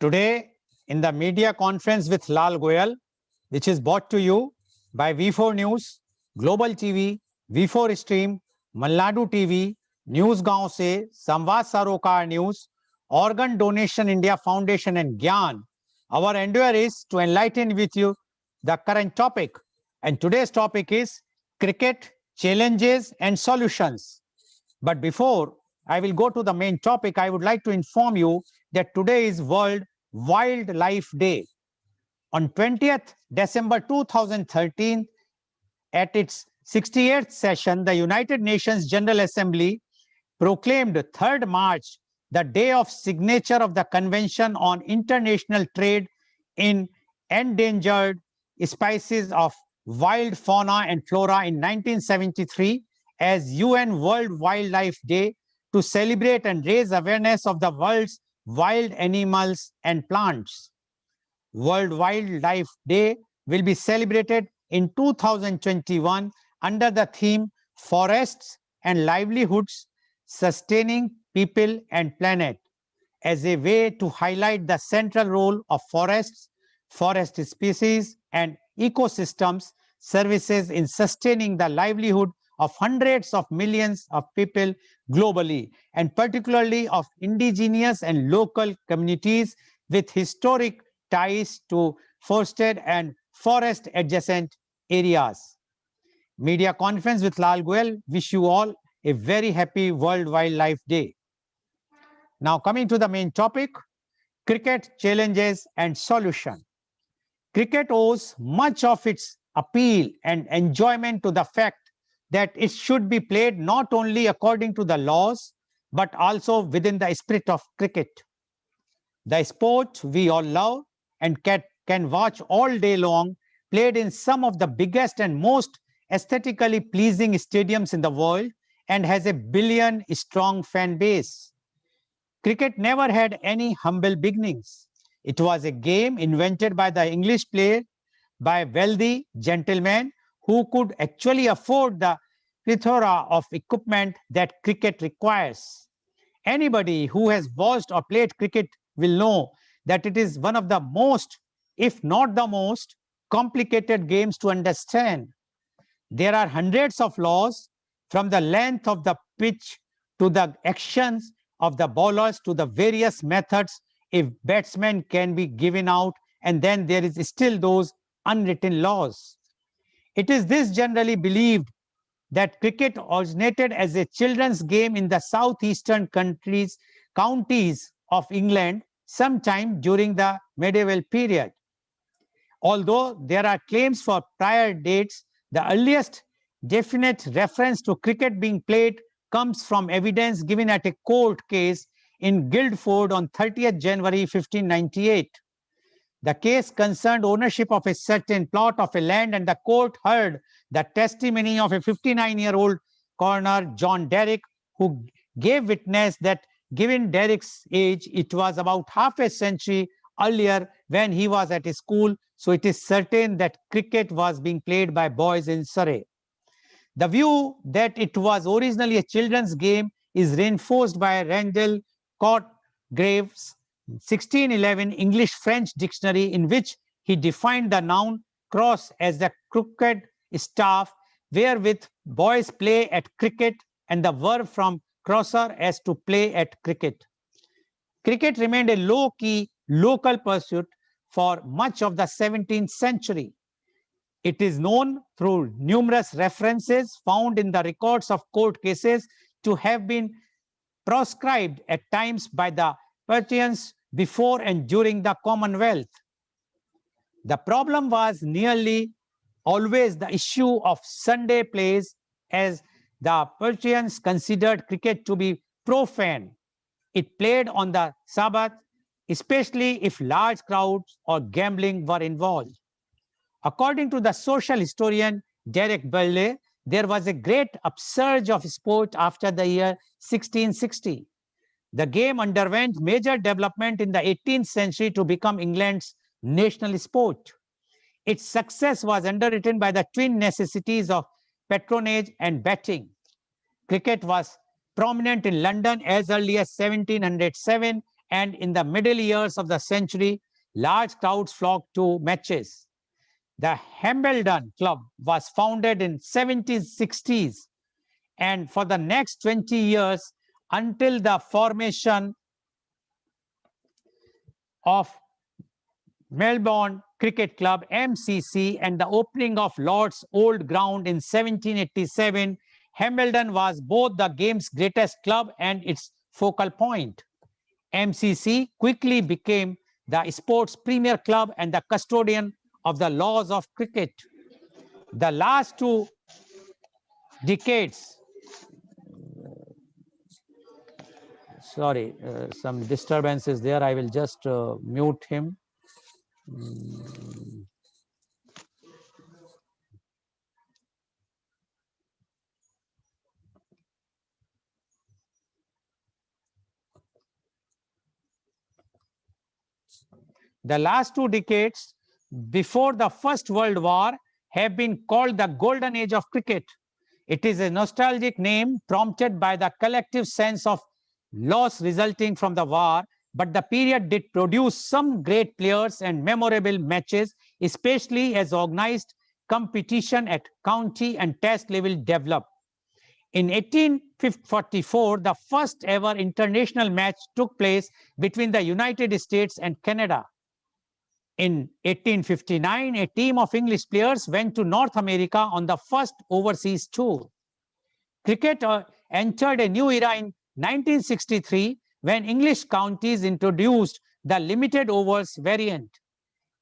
Today, in the media conference with Lal Goel, which is brought to you by V4 News, Global TV, V4 Stream, Malnadu TV, News Gaon Se, Samvad Sarokar News, Organ Donation India Foundation and Gyan. Our endeavor is to enlighten with you the current topic. And today's topic is cricket, challenges and solutions. But before I will go to the main topic, I would like to inform you that today is World Wildlife Day. On 20th December 2013, at its 68th session, the United Nations General Assembly proclaimed 3rd March the day of signature of the Convention on International Trade in Endangered Species of Wild Fauna and Flora in 1973 as UN World Wildlife Day to celebrate and raise awareness of the world's wild animals and plants. World Wildlife Day will be celebrated in 2021 under the theme Forests and Livelihoods, Sustaining People and Planet, as a way to highlight the central role of forests, forest species, and ecosystems services in sustaining the livelihood of hundreds of millions of people globally, and particularly of indigenous and local communities with historic ties to forested and forest adjacent areas. Media conference with Lal Goel. Wish you all a very happy World Wildlife Day. Now coming to the main topic, cricket challenges and solution. Cricket owes much of its appeal and enjoyment to the fact that it should be played not only according to the laws, but also within the spirit of cricket. The sport we all love and can watch all day long, played in some of the biggest and most aesthetically pleasing stadiums in the world, and has a billion-strong fan base. Cricket never had any humble beginnings. It was a game invented by the English player, by wealthy gentlemen who could actually afford the plethora of equipment that cricket requires. Anybody who has watched or played cricket will know that it is one of the most, if not the most, complicated games to understand. There are hundreds of laws, from the length of the pitch to the actions of the bowlers to the various methods if batsmen can be given out, and then there is still those unwritten laws. It is this generally believed that cricket originated as a children's game in the southeastern counties of England sometime during the medieval period. Although there are claims for prior dates, the earliest definite reference to cricket being played comes from evidence given at a court case in Guildford on 30th January 1598. The case concerned ownership of a certain plot of a land, and the court heard the testimony of a 59-year-old coroner, John Derrick, who gave witness that given Derrick's age, it was about half a century earlier when he was at school, so it is certain that cricket was being played by boys in Surrey. The view that it was originally a children's game is reinforced by Randall Cotgrave's 1611 English-French dictionary, in which he defined the noun cross as the crooked staff wherewith boys play at cricket, and the verb from crosser as to play at cricket. Cricket remained a low-key local pursuit for much of the 17th century. It is known through numerous references found in the records of court cases to have been proscribed at times by the Persians before and during the Commonwealth. The problem was nearly always the issue of Sunday plays, as the Persians considered cricket to be profane. It played on the Sabbath, especially if large crowds or gambling were involved. According to the social historian Derek Burley, there was a great upsurge of sport after the year 1660. The game underwent major development in the 18th century to become England's national sport. Its success was underwritten by the twin necessities of patronage and betting. Cricket was prominent in London as early as 1707 and in the middle years of the century, large crowds flocked to matches. The Hambledon Club was founded in 1760s, and for the next 20 years, until the formation of Melbourne Cricket Club (MCC) and the opening of Lord's Old Ground in 1787, Hambledon was both the game's greatest club and its focal point. MCC quickly became the sport's premier club and the custodian of the laws of cricket. The last 2 decades, sorry, some disturbance is there. I will just mute him. The last 2 decades before the First World War have been called the golden age of cricket. It is a nostalgic name prompted by the collective sense of loss resulting from the war, but the period did produce some great players and memorable matches, especially as organized competition at county and test level developed. In 1844, the first ever international match took place between the United States and Canada. In 1859, a team of English players went to North America on the first overseas tour. Cricket entered a new era in 1963 when English counties introduced the limited overs variant.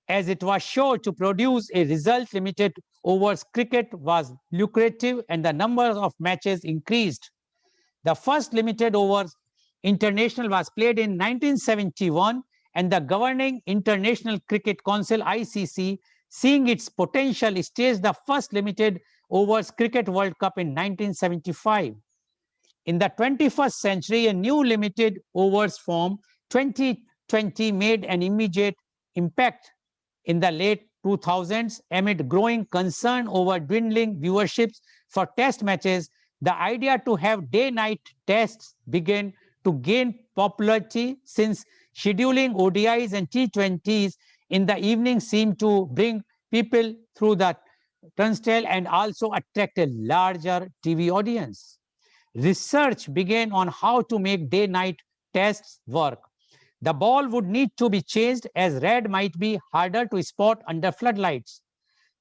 As it was sure to produce a result, limited overs cricket was lucrative and the number of matches increased. The first limited overs international was played in 1971, and the governing International Cricket Council (ICC), seeing its potential, staged the first limited overs Cricket World Cup in 1975. In the 21st century, a new limited overs form, 2020, made an immediate impact. In the late 2000s, amid growing concern over dwindling viewerships for test matches, the idea to have day-night tests began to gain popularity, since scheduling ODIs and T20s in the evening seemed to bring people through the turnstile and also attract a larger TV audience. Research began on how to make day-night tests work. The ball would need to be changed, as red might be harder to spot under floodlights.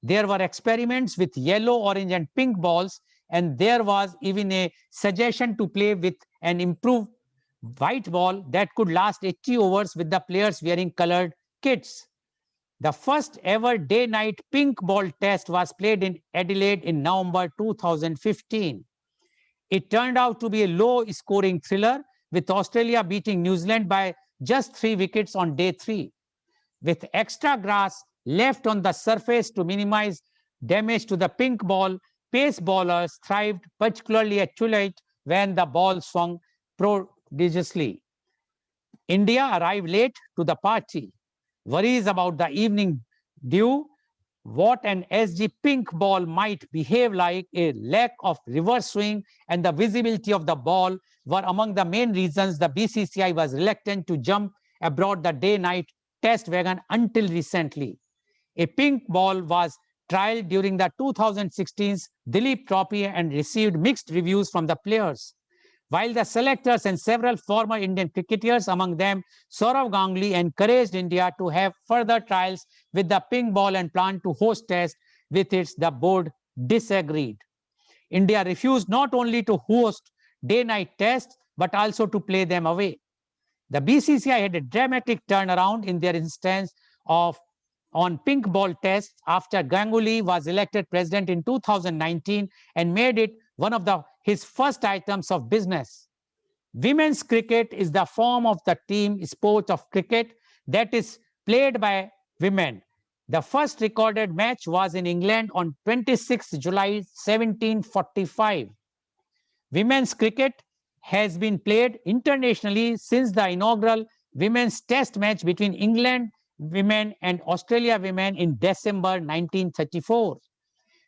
There were experiments with yellow, orange, and pink balls, and there was even a suggestion to play with an improved white ball that could last 80 overs with the players wearing colored kits. The first ever day-night pink ball test was played in Adelaide in November 2015. It turned out to be a low-scoring thriller, with Australia beating New Zealand by just 3 wickets on day 3. With extra grass left on the surface to minimize damage to the pink ball, pace bowlers thrived, particularly at twilight when the ball swung prodigiously. India arrived late to the party. Worries about the evening dew, what an SG pink ball might behave like, a lack of reverse swing, and the visibility of the ball were among the main reasons the BCCI was reluctant to jump aboard the day-night test wagon until recently. A pink ball was trialed during the 2016's Dilip Trophy and received mixed reviews from the players. While the selectors and several former Indian cricketers, among them Sourav Ganguly, encouraged India to have further trials with the pink ball and planned to host tests with it, the board disagreed. India refused not only to host day-night tests, but also to play them away. The BCCI had a dramatic turnaround in their instance on pink ball tests after Ganguly was elected president in 2019 and made it one of his first items of business. Women's cricket is the form of the team sport of cricket that is played by women. The first recorded match was in England on 26 July 1745. Women's cricket has been played internationally since the inaugural women's test match between England women and Australia women in December 1934.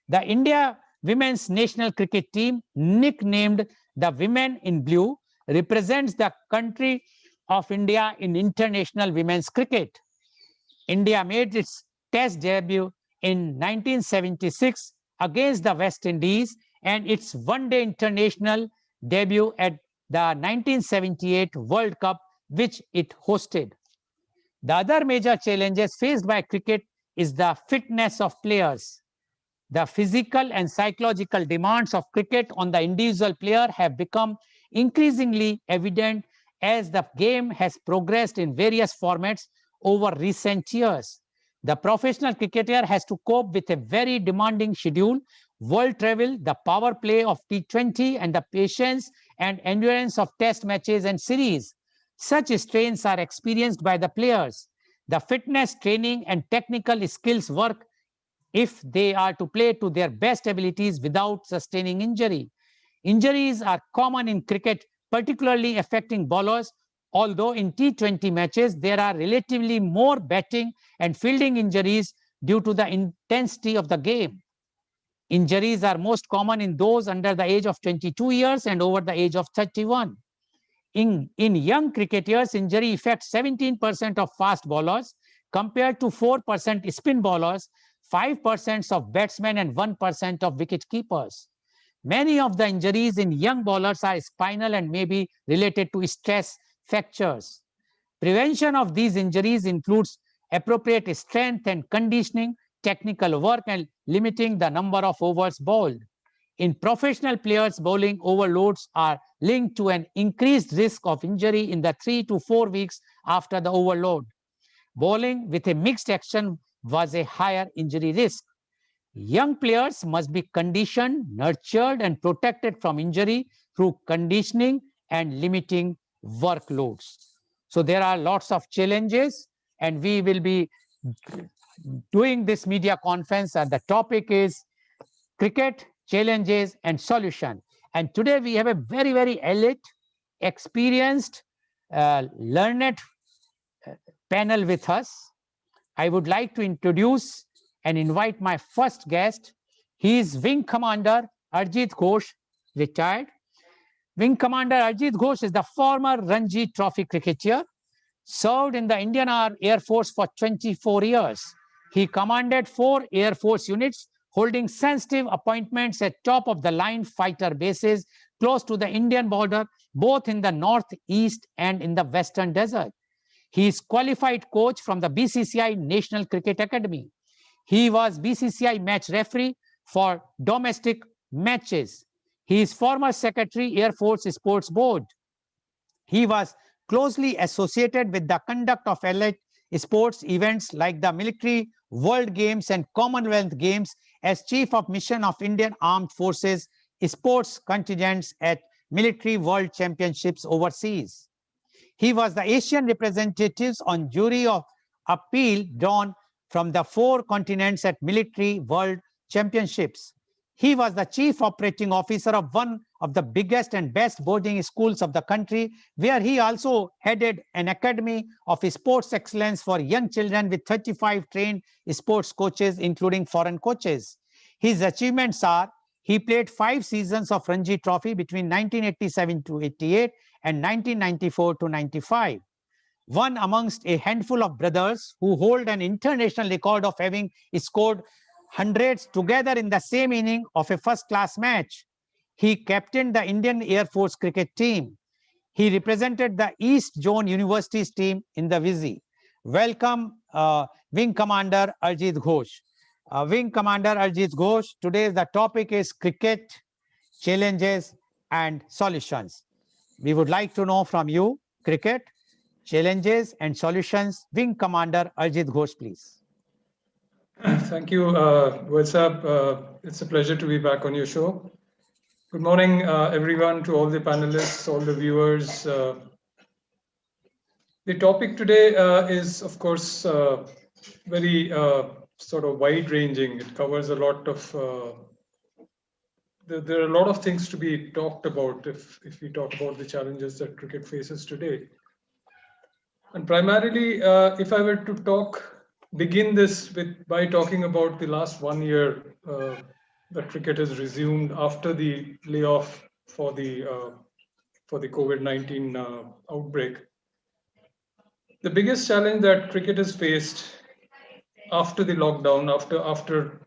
The India women's national cricket team, nicknamed the Women in Blue, represents the country of India in international women's cricket. India made its Test debut in 1976 against the West Indies and its one-day international debut at the 1978 World Cup, which it hosted. The other major challenges faced by cricket is the fitness of players. The physical and psychological demands of cricket on the individual player have become increasingly evident as the game has progressed in various formats over recent years. The professional cricketer has to cope with a very demanding schedule, world travel, the power play of T20, and the patience and endurance of test matches and series. Such strains are experienced by the players. The fitness, training, and technical skills work if they are to play to their best abilities without sustaining injury. Injuries are common in cricket, particularly affecting bowlers, although in T20 matches there are relatively more batting and fielding injuries due to the intensity of the game. Injuries are most common in those under the age of 22 years and over the age of 31. In young cricketers, injury affects 17% of fast bowlers compared to 4% spin bowlers, 5% of batsmen, and 1% of wicket keepers. Many of the injuries in young bowlers are spinal and may be related to stress fractures. Prevention of these injuries includes appropriate strength and conditioning, technical work, and limiting the number of overs bowled. In professional players, bowling overloads are linked to an increased risk of injury in the 3 to 4 weeks after the overload. Bowling with a mixed action was a higher injury risk. Young players must be conditioned, nurtured, and protected from injury through conditioning and limiting workloads. So there are lots of challenges, and we will be doing this media conference, and the topic is cricket, challenges, and solution. And today we have a very, very elite, experienced, learned panel with us. I would like to introduce and invite my first guest. He is Wing Commander Arjit Ghosh, retired. Wing Commander Arjit Ghosh is the former Ranji Trophy cricketer, served in the Indian Air Force for 24 years. He commanded 4 Air Force units, holding sensitive appointments at top-of-the-line fighter bases close to the Indian border, both in the northeast and in the western desert. He is qualified coach from the BCCI National Cricket Academy. He was BCCI match referee for domestic matches. He is former secretary, Air Force Sports Board. He was closely associated with the conduct of elite sports events like the Military World Games and Commonwealth Games as Chief of Mission of Indian Armed Forces sports contingents at Military World Championships overseas. He was the Asian representatives on jury of appeal drawn from the 4 continents at Military World Championships. He was the chief operating officer of one of the biggest and best boarding schools of the country, where he also headed an academy of sports excellence for young children with 35 trained sports coaches, including foreign coaches. His achievements are: he played 5 seasons of Ranji Trophy between 1987 to 88 and 1994 to 95. One amongst a handful of brothers who hold an international record of having scored hundreds together in the same inning of a first-class match. He captained the Indian Air Force cricket team. He represented the East Zone University's team in the Vizzy. Welcome, Wing Commander Arjit Ghosh. Wing Commander Arjit Ghosh, today the topic is cricket, challenges, and solutions. We would like to know from you, cricket, challenges, and solutions. Wing Commander Arjit Ghosh, please. Thank you, Goel. It's a pleasure to be back on your show. Good morning, everyone, to all the panelists, all the viewers. The topic today is, of course, very sort of wide-ranging. It covers a lot of. There are a lot of things to be talked about if we talk about the challenges that cricket faces today. And primarily, if I were to begin this by talking about the last 1 year that cricket has resumed after the layoff for the COVID-19 outbreak. The biggest challenge that cricket has faced after the lockdown, after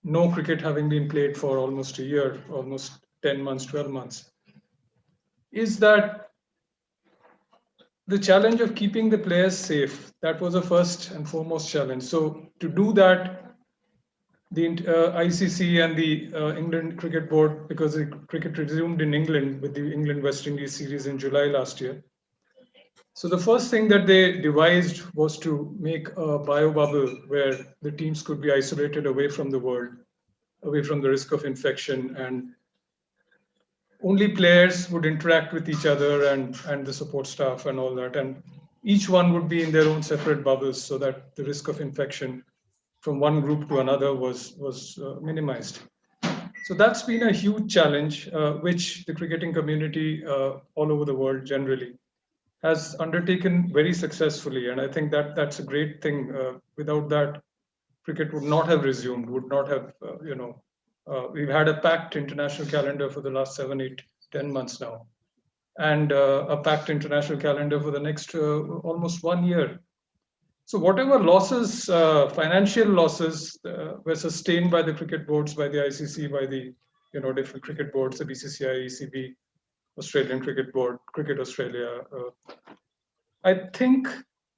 no cricket having been played for almost a year, almost 10 months, 12 months, is that the challenge of keeping the players safe. That was the first and foremost challenge. So to do that, the ICC and the England Cricket Board, because the cricket resumed in England with the England West Indies series in July last year. So the first thing that they devised was to make a bio bubble where the teams could be isolated away from the world, away from the risk of infection, and only players would interact with each other and the support staff and all that. And each one would be in their own separate bubbles so that the risk of infection from one group to another was minimized. So that's been a huge challenge, which the cricketing community all over the world generally has undertaken very successfully. And I think that that's a great thing. Without that, cricket would not have resumed, would not have, we've had a packed international calendar for the last 7, 8, 10 months now, and a packed international calendar for the next almost 1 year. So whatever losses, financial losses were sustained by the cricket boards, by the ICC, by the different cricket boards, the BCCI, ECB, Australian Cricket Board, Cricket Australia. I think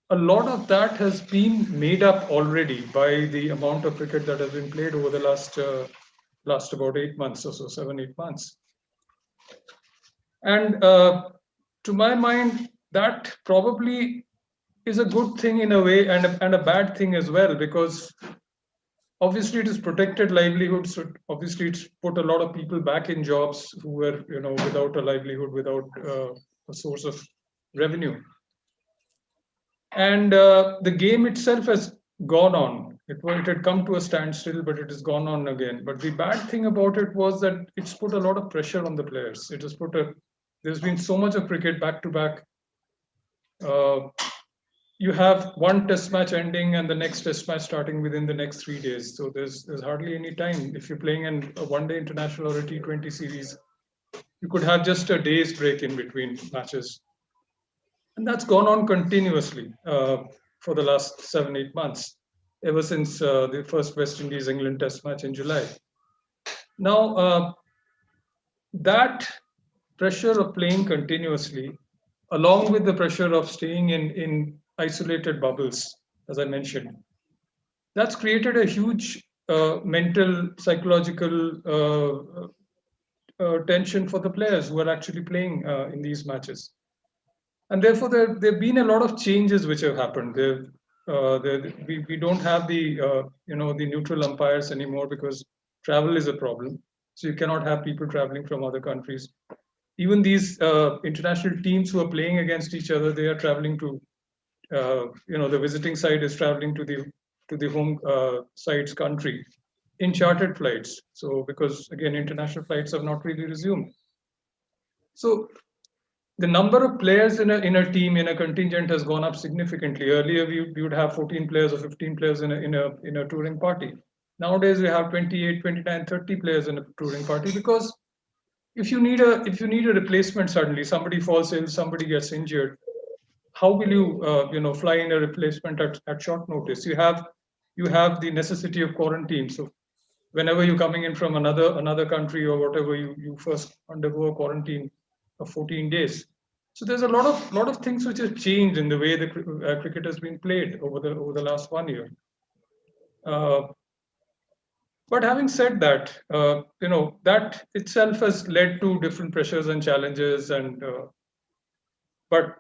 a lot of that has been made up already by the amount of cricket that has been played over the last about 8 months or so, 7, 8 months. And to my mind, that probably is a good thing in a way and a bad thing as well, because obviously it is protected livelihoods. So obviously it's put a lot of people back in jobs who were without a livelihood, without a source of revenue. And the game itself has gone on. It had come to a standstill, but it has gone on again. But the bad thing about it was that it's put a lot of pressure on the players. It has put there's been so much of cricket back to back. You have one test match ending and the next test match starting within the next 3 days. So there's hardly any time. If you're playing in a one-day international or a T20 series, you could have just a day's break in between matches. And that's gone on continuously for the last 7, 8 months, ever since the first West Indies England test match in July. Now, that pressure of playing continuously, along with the pressure of staying in isolated bubbles, as I mentioned, that's created a huge mental, psychological tension for the players who are actually playing in these matches. And therefore, there have been a lot of changes which have happened. We don't have the neutral umpires anymore because travel is a problem. So you cannot have people traveling from other countries. Even these international teams who are playing against each other, they are traveling to, the visiting side is traveling to the home side's country in chartered flights. So because again, international flights have not really resumed. So the number of players in a team, in a contingent, has gone up significantly. Earlier, we would have 14 players or 15 players in a touring party. Nowadays, we have 28, 29, 30 players in a touring party, because if you need a replacement, suddenly somebody falls ill, somebody gets injured, how will you fly in a replacement at short notice? You have the necessity of quarantine. So whenever you're coming in from another country or whatever, you first undergo a quarantine of 14 days. So there's a lot of things which have changed in the way the cricket has been played over the last 1 year. Uh, but having said that, that itself has led to different pressures and challenges. And but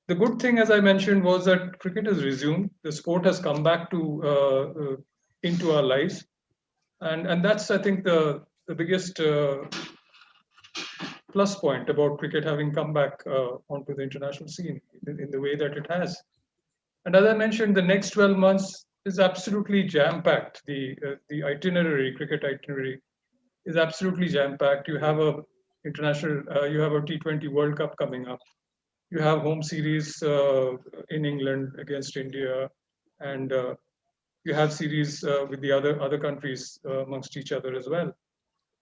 the good thing, as I mentioned, was that cricket has resumed. The sport has come back to into our lives, and that's, I think, the biggest plus point about cricket having come back onto the international scene in the way that it has. And as I mentioned, the next 12 months is absolutely jam-packed. The itinerary, cricket itinerary, is absolutely jam-packed. You have you have a T20 World Cup coming up. You have home series in England against India, and you have series with the other countries amongst each other as well.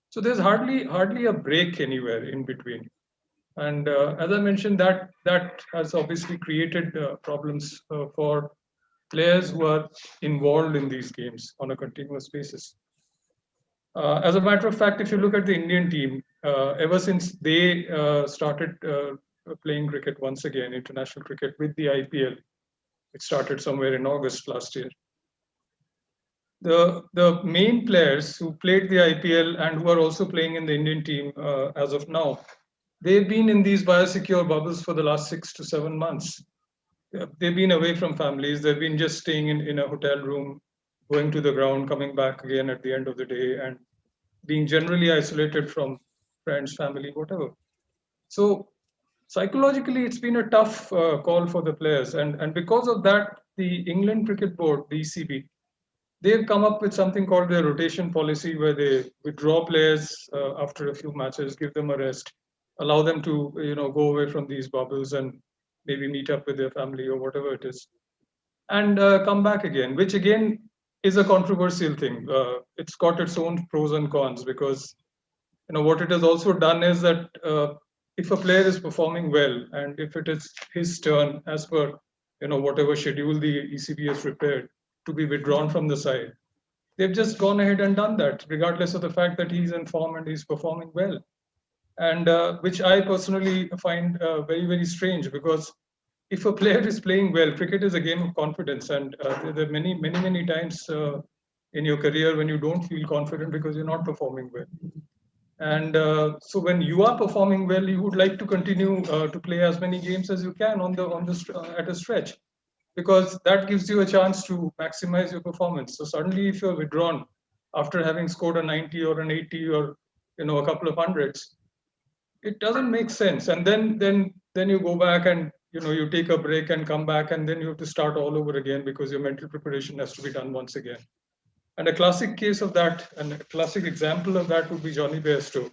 So there's hardly a break anywhere in between. And as I mentioned, that has obviously created problems for players who are involved in these games on a continuous basis. As a matter of fact, if you look at the Indian team, ever since they started playing cricket once again, international cricket with the IPL, it started somewhere in August last year. The main players who played the IPL and who are also playing in the Indian team as of now, they've been in these biosecure bubbles for the last 6 to 7 months. They've been away from families. They've been just staying in a hotel room, going to the ground, coming back again at the end of the day, and being generally isolated from friends, family, whatever. So psychologically, it's been a tough call for the players, and because of that, the England Cricket Board, the ECB, they've come up with something called their rotation policy, where they withdraw players after a few matches, give them a rest, allow them to go away from these bubbles and maybe meet up with their family or whatever it is, and come back again, which again is a controversial thing. It's got its own pros and cons, because what it has also done is that if a player is performing well and if it is his turn as per whatever schedule the ECB has prepared to be withdrawn from the side, they've just gone ahead and done that regardless of the fact that he's in form and he's performing well, and which I personally find very, very strange, because if a player is playing well, cricket is a game of confidence, and there are many, many, many times in your career when you don't feel confident because you're not performing well. And so when you are performing well, you would like to continue to play as many games as you can at a stretch, because that gives you a chance to maximize your performance. So suddenly, if you're withdrawn after having scored a 90 or an 80 or a couple of hundreds, it doesn't make sense. And then you go back and you take a break and come back, and then you have to start all over again because your mental preparation has to be done once again. And a classic case of that, and a classic example of that, would be Johnny Bairstow,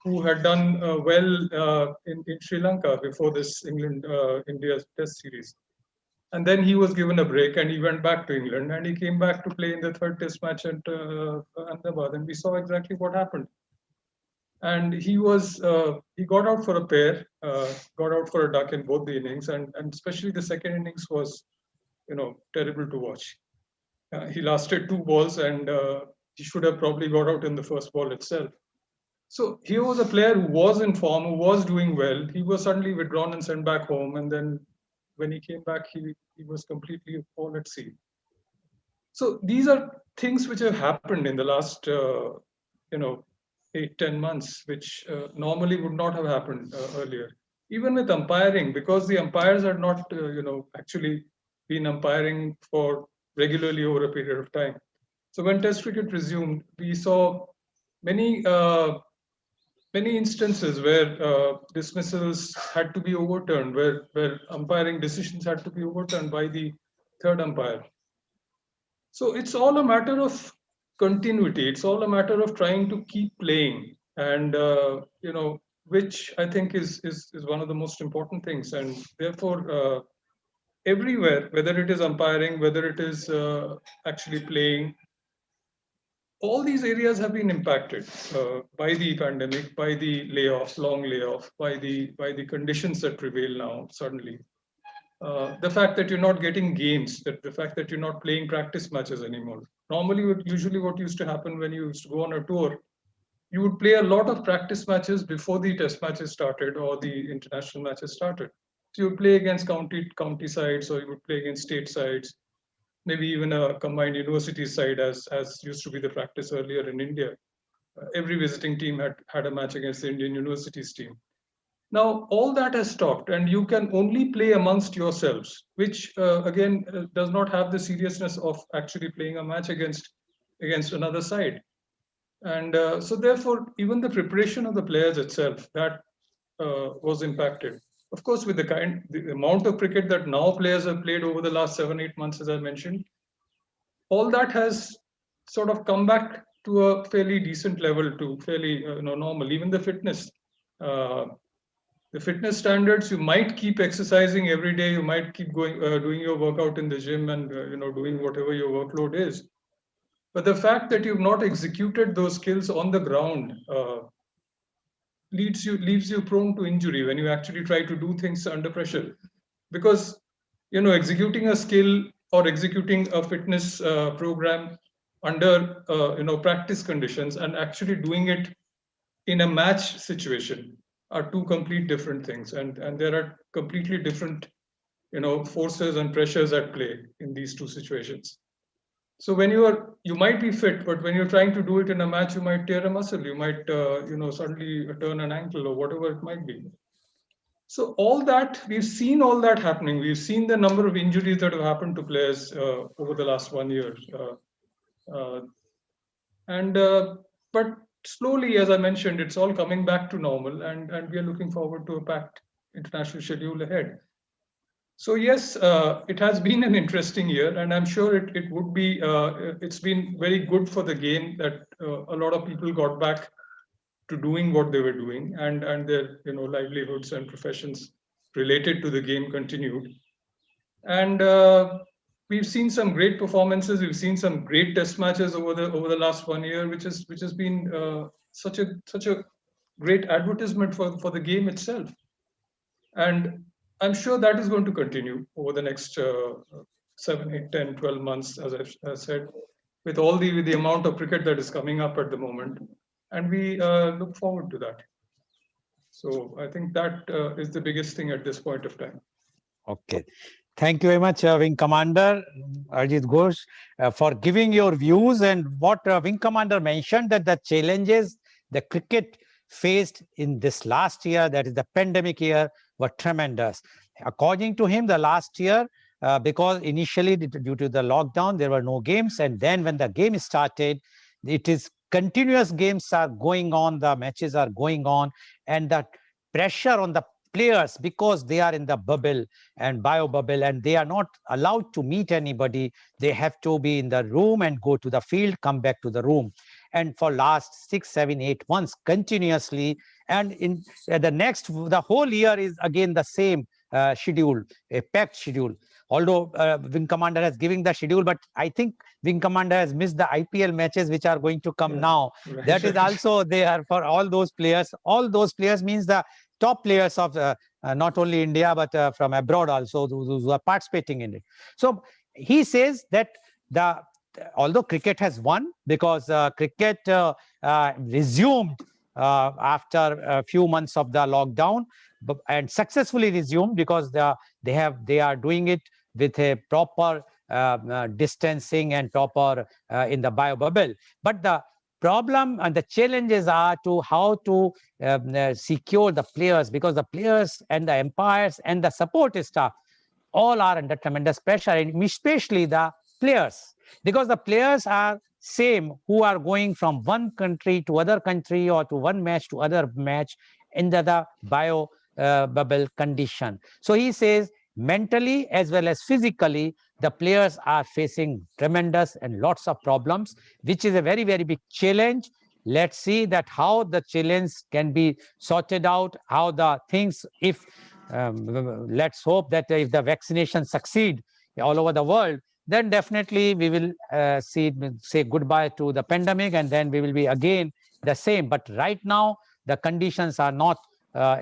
who had done well in Sri Lanka before this England India Test series. And then he was given a break and he went back to England, and he came back to play in the third Test match at Ahmedabad, and we saw exactly what happened. And he got out for a pair, got out for a duck in both the innings, and especially the second innings was terrible to watch. He lasted 2 balls, and he should have probably got out in the first ball itself. So here was a player who was in form, who was doing well. He was suddenly withdrawn and sent back home, and then when he came back, he was completely all at sea. So these are things which have happened in the last you know 8-10 months, which normally would not have happened earlier. Even with umpiring, because the umpires had not actually been umpiring for regularly over a period of time. So when Test cricket resumed, we saw many many instances where dismissals had to be overturned, where umpiring decisions had to be overturned by the third umpire. So it's all a matter of continuity. It's all a matter of trying to keep playing, and which I think is one of the most important things. And therefore, everywhere, whether it is umpiring, whether it is actually playing, all these areas have been impacted by the pandemic, by the layoffs, long layoff, by the conditions that prevail now suddenly. The fact that you're not getting games, that the fact that you're not playing practice matches anymore. Normally, usually what used to happen when you used to go on a tour, you would play a lot of practice matches before the test matches started or the international matches started. So you would play against county sides, or you would play against state sides, maybe even a combined university side, as used to be the practice earlier in India. Every visiting team had a match against the Indian universities team. Now, all that has stopped, and you can only play amongst yourselves, which again does not have the seriousness of actually playing a match against another side. And so, therefore, even the preparation of the players itself, that was impacted. Of course, with the amount of cricket that now players have played over the last 7-8 months, as I mentioned, all that has sort of come back to a fairly decent level, to fairly normal. Even uh, the fitness standards, you might keep exercising every day, you might keep going doing your workout in the gym, and doing whatever your workload is. But the fact that you've not executed those skills on the ground, leaves you prone to injury when you actually try to do things under pressure, because executing a skill or executing a fitness program under practice conditions and actually doing it in a match situation are two complete different things, and there are completely different forces and pressures at play in these two situations. So when you might be fit, but when you're trying to do it in a match, you might tear a muscle, you might suddenly turn an ankle or whatever it might be. So all that, we've seen all that happening. We've seen the number of injuries that have happened to players over the last 1 year. Uh, and But slowly, as I mentioned, it's all coming back to normal, and we are looking forward to a packed international schedule ahead. So yes, it has been an interesting year, and I'm sure it would be. It's been very good for the game that a lot of people got back to doing what they were doing, and their livelihoods and professions related to the game continued. And we've seen some great performances. We've seen some great test matches over the last 1 year, which has been such a great advertisement for the game itself. And I'm sure that is going to continue over the next 7, 8, 10, 12 months, as I've said, with the amount of cricket that is coming up at the moment. And we look forward to that. So I think that is the biggest thing at this point of time. Okay. Thank you very much, Wing Commander Arjit Ghosh, for giving your views. And what Wing Commander mentioned, that the challenges the cricket faced in this last year, that is the pandemic year, were tremendous. According to him, the last year, because initially due to the lockdown, there were no games. And then when the game started, it is continuous games are going on, the matches are going on, and the pressure on the players, because they are in the bubble and bio bubble, and they are not allowed to meet anybody. They have to be in the room and go to the field, come back to the room. And for last 6, 7, 8 months continuously, and in the whole year is again the same schedule, a packed schedule. Although Wing Commander has given the schedule, but I think Wing Commander has missed the IPL matches which are going to come now. Right, That is right. also there for all those players. All those players means the top players of not only India, but from abroad also, those who are participating in it. So he says that although cricket has won, because cricket resumed after a few months of the lockdown, and successfully resumed, because they are doing it with a proper distancing and proper in the bio bubble. But the problem and the challenges are to how to secure the players, because the players and the umpires and the support staff all are under tremendous pressure, and especially the players, because the players are same who are going from one country to other country, or to one match to other match, in the bio bubble condition. So he says mentally as well as physically, the players are facing tremendous and lots of problems, which is a very, very big challenge. Let's see that how the challenge can be sorted out, how the things, if let's hope that if the vaccination succeed all over the world, then definitely we will say goodbye to the pandemic, and then we will be again the same. But right now, the conditions are not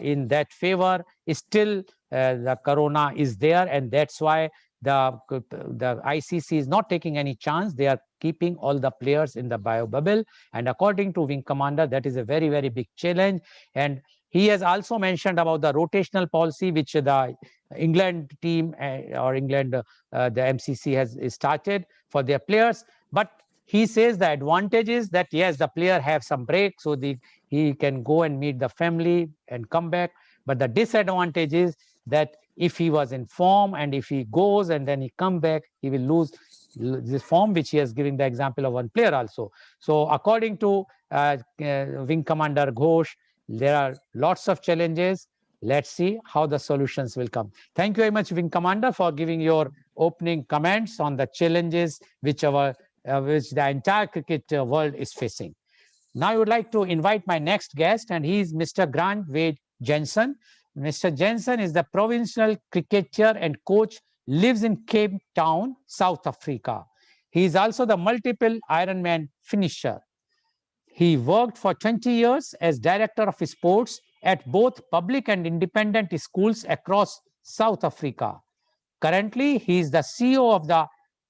in that favor. Still, the corona is there, and that's why the ICC is not taking any chance. They are keeping all the players in the bio bubble. And according to Wing Commander, that is a very, very big challenge. And he has also mentioned about the rotational policy, which the England team or England, the MCC has started for their players. But he says the advantage is that, yes, the player have some break, so he can go and meet the family and come back. But the disadvantage is that if he was in form, and if he goes and then he come back, he will lose this form, which he has given the example of one player also. So according to Wing Commander Ghosh, there are lots of challenges. Let's see how the solutions will come. Thank you very much, Wing Commander, for giving your opening comments on the challenges which the entire cricket world is facing. Now I would like to invite my next guest, and he is Mr. Grant Wade Jensen. Mr. Jensen is the provincial cricketer and coach, lives in Cape Town, South Africa. He is also the multiple Ironman finisher. He worked for 20 years as director of sports at both public and independent schools across South Africa. Currently, he is the CEO of the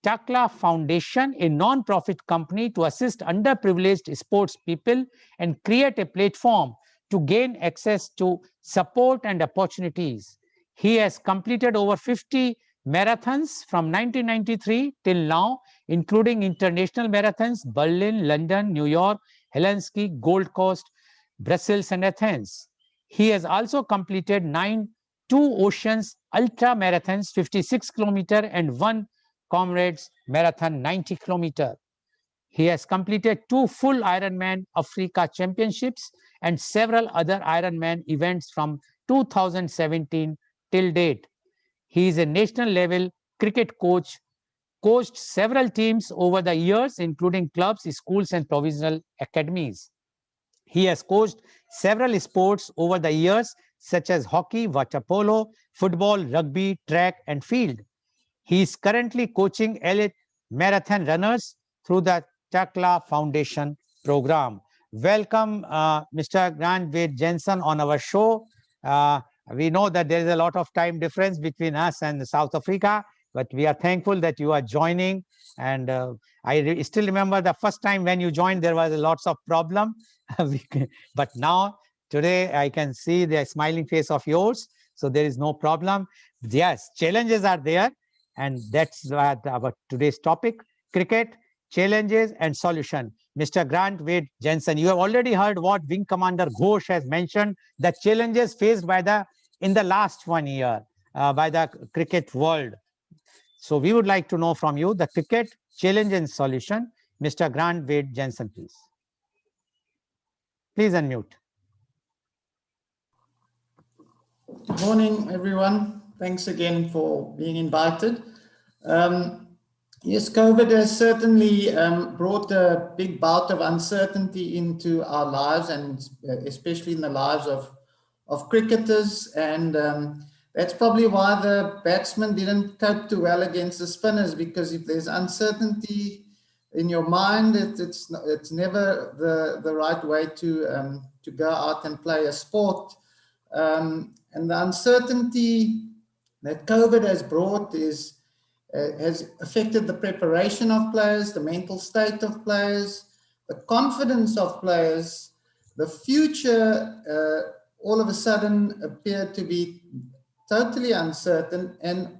Takla Foundation, a non-profit company to assist underprivileged sports people and create a platform to gain access to support and opportunities. He has completed over 50 marathons from 1993 till now, including international marathons, Berlin, London, New York, Helsinki, Gold Coast, Brussels, and Athens. He has also completed 2 Oceans Ultra Marathons, 56 kilometer, and 1 Comrades Marathon, 90 kilometer. He has completed 2 full Ironman Africa Championships and several other Ironman events from 2017 till date. He is a national level cricket coach, coached several teams over the years, including clubs, schools, and provincial academies. He has coached several sports over the years, such as hockey, water polo, football, rugby, track, and field. He is currently coaching elite marathon runners through the Takla Foundation program. Welcome, Mr. Grant Wade Jensen, on our show. We know that there is a lot of time difference between us and South Africa, but we are thankful that you are joining. And I still remember the first time when you joined, there was lots of problem. But now, today, I can see the smiling face of yours. So there is no problem. Yes, challenges are there. And that's about today's topic, cricket, challenges and solution. Mr. Grant Wade Jensen, you have already heard what Wing Commander Ghosh has mentioned, the challenges faced in the last 1 year by the cricket world. So we would like to know from you the cricket challenge and solution. Mr. Grant Wade Jensen, please. Please unmute. Good morning, everyone. Thanks again for being invited. Yes, COVID has certainly brought a big bout of uncertainty into our lives, and especially in the lives of cricketers. And that's probably why the batsmen didn't cope too well against the spinners, because if there's uncertainty in your mind, it's never the right way to go out and play a sport. And the uncertainty that COVID has brought has affected the preparation of players, the mental state of players, the confidence of players. The future all of a sudden appeared to be totally uncertain, and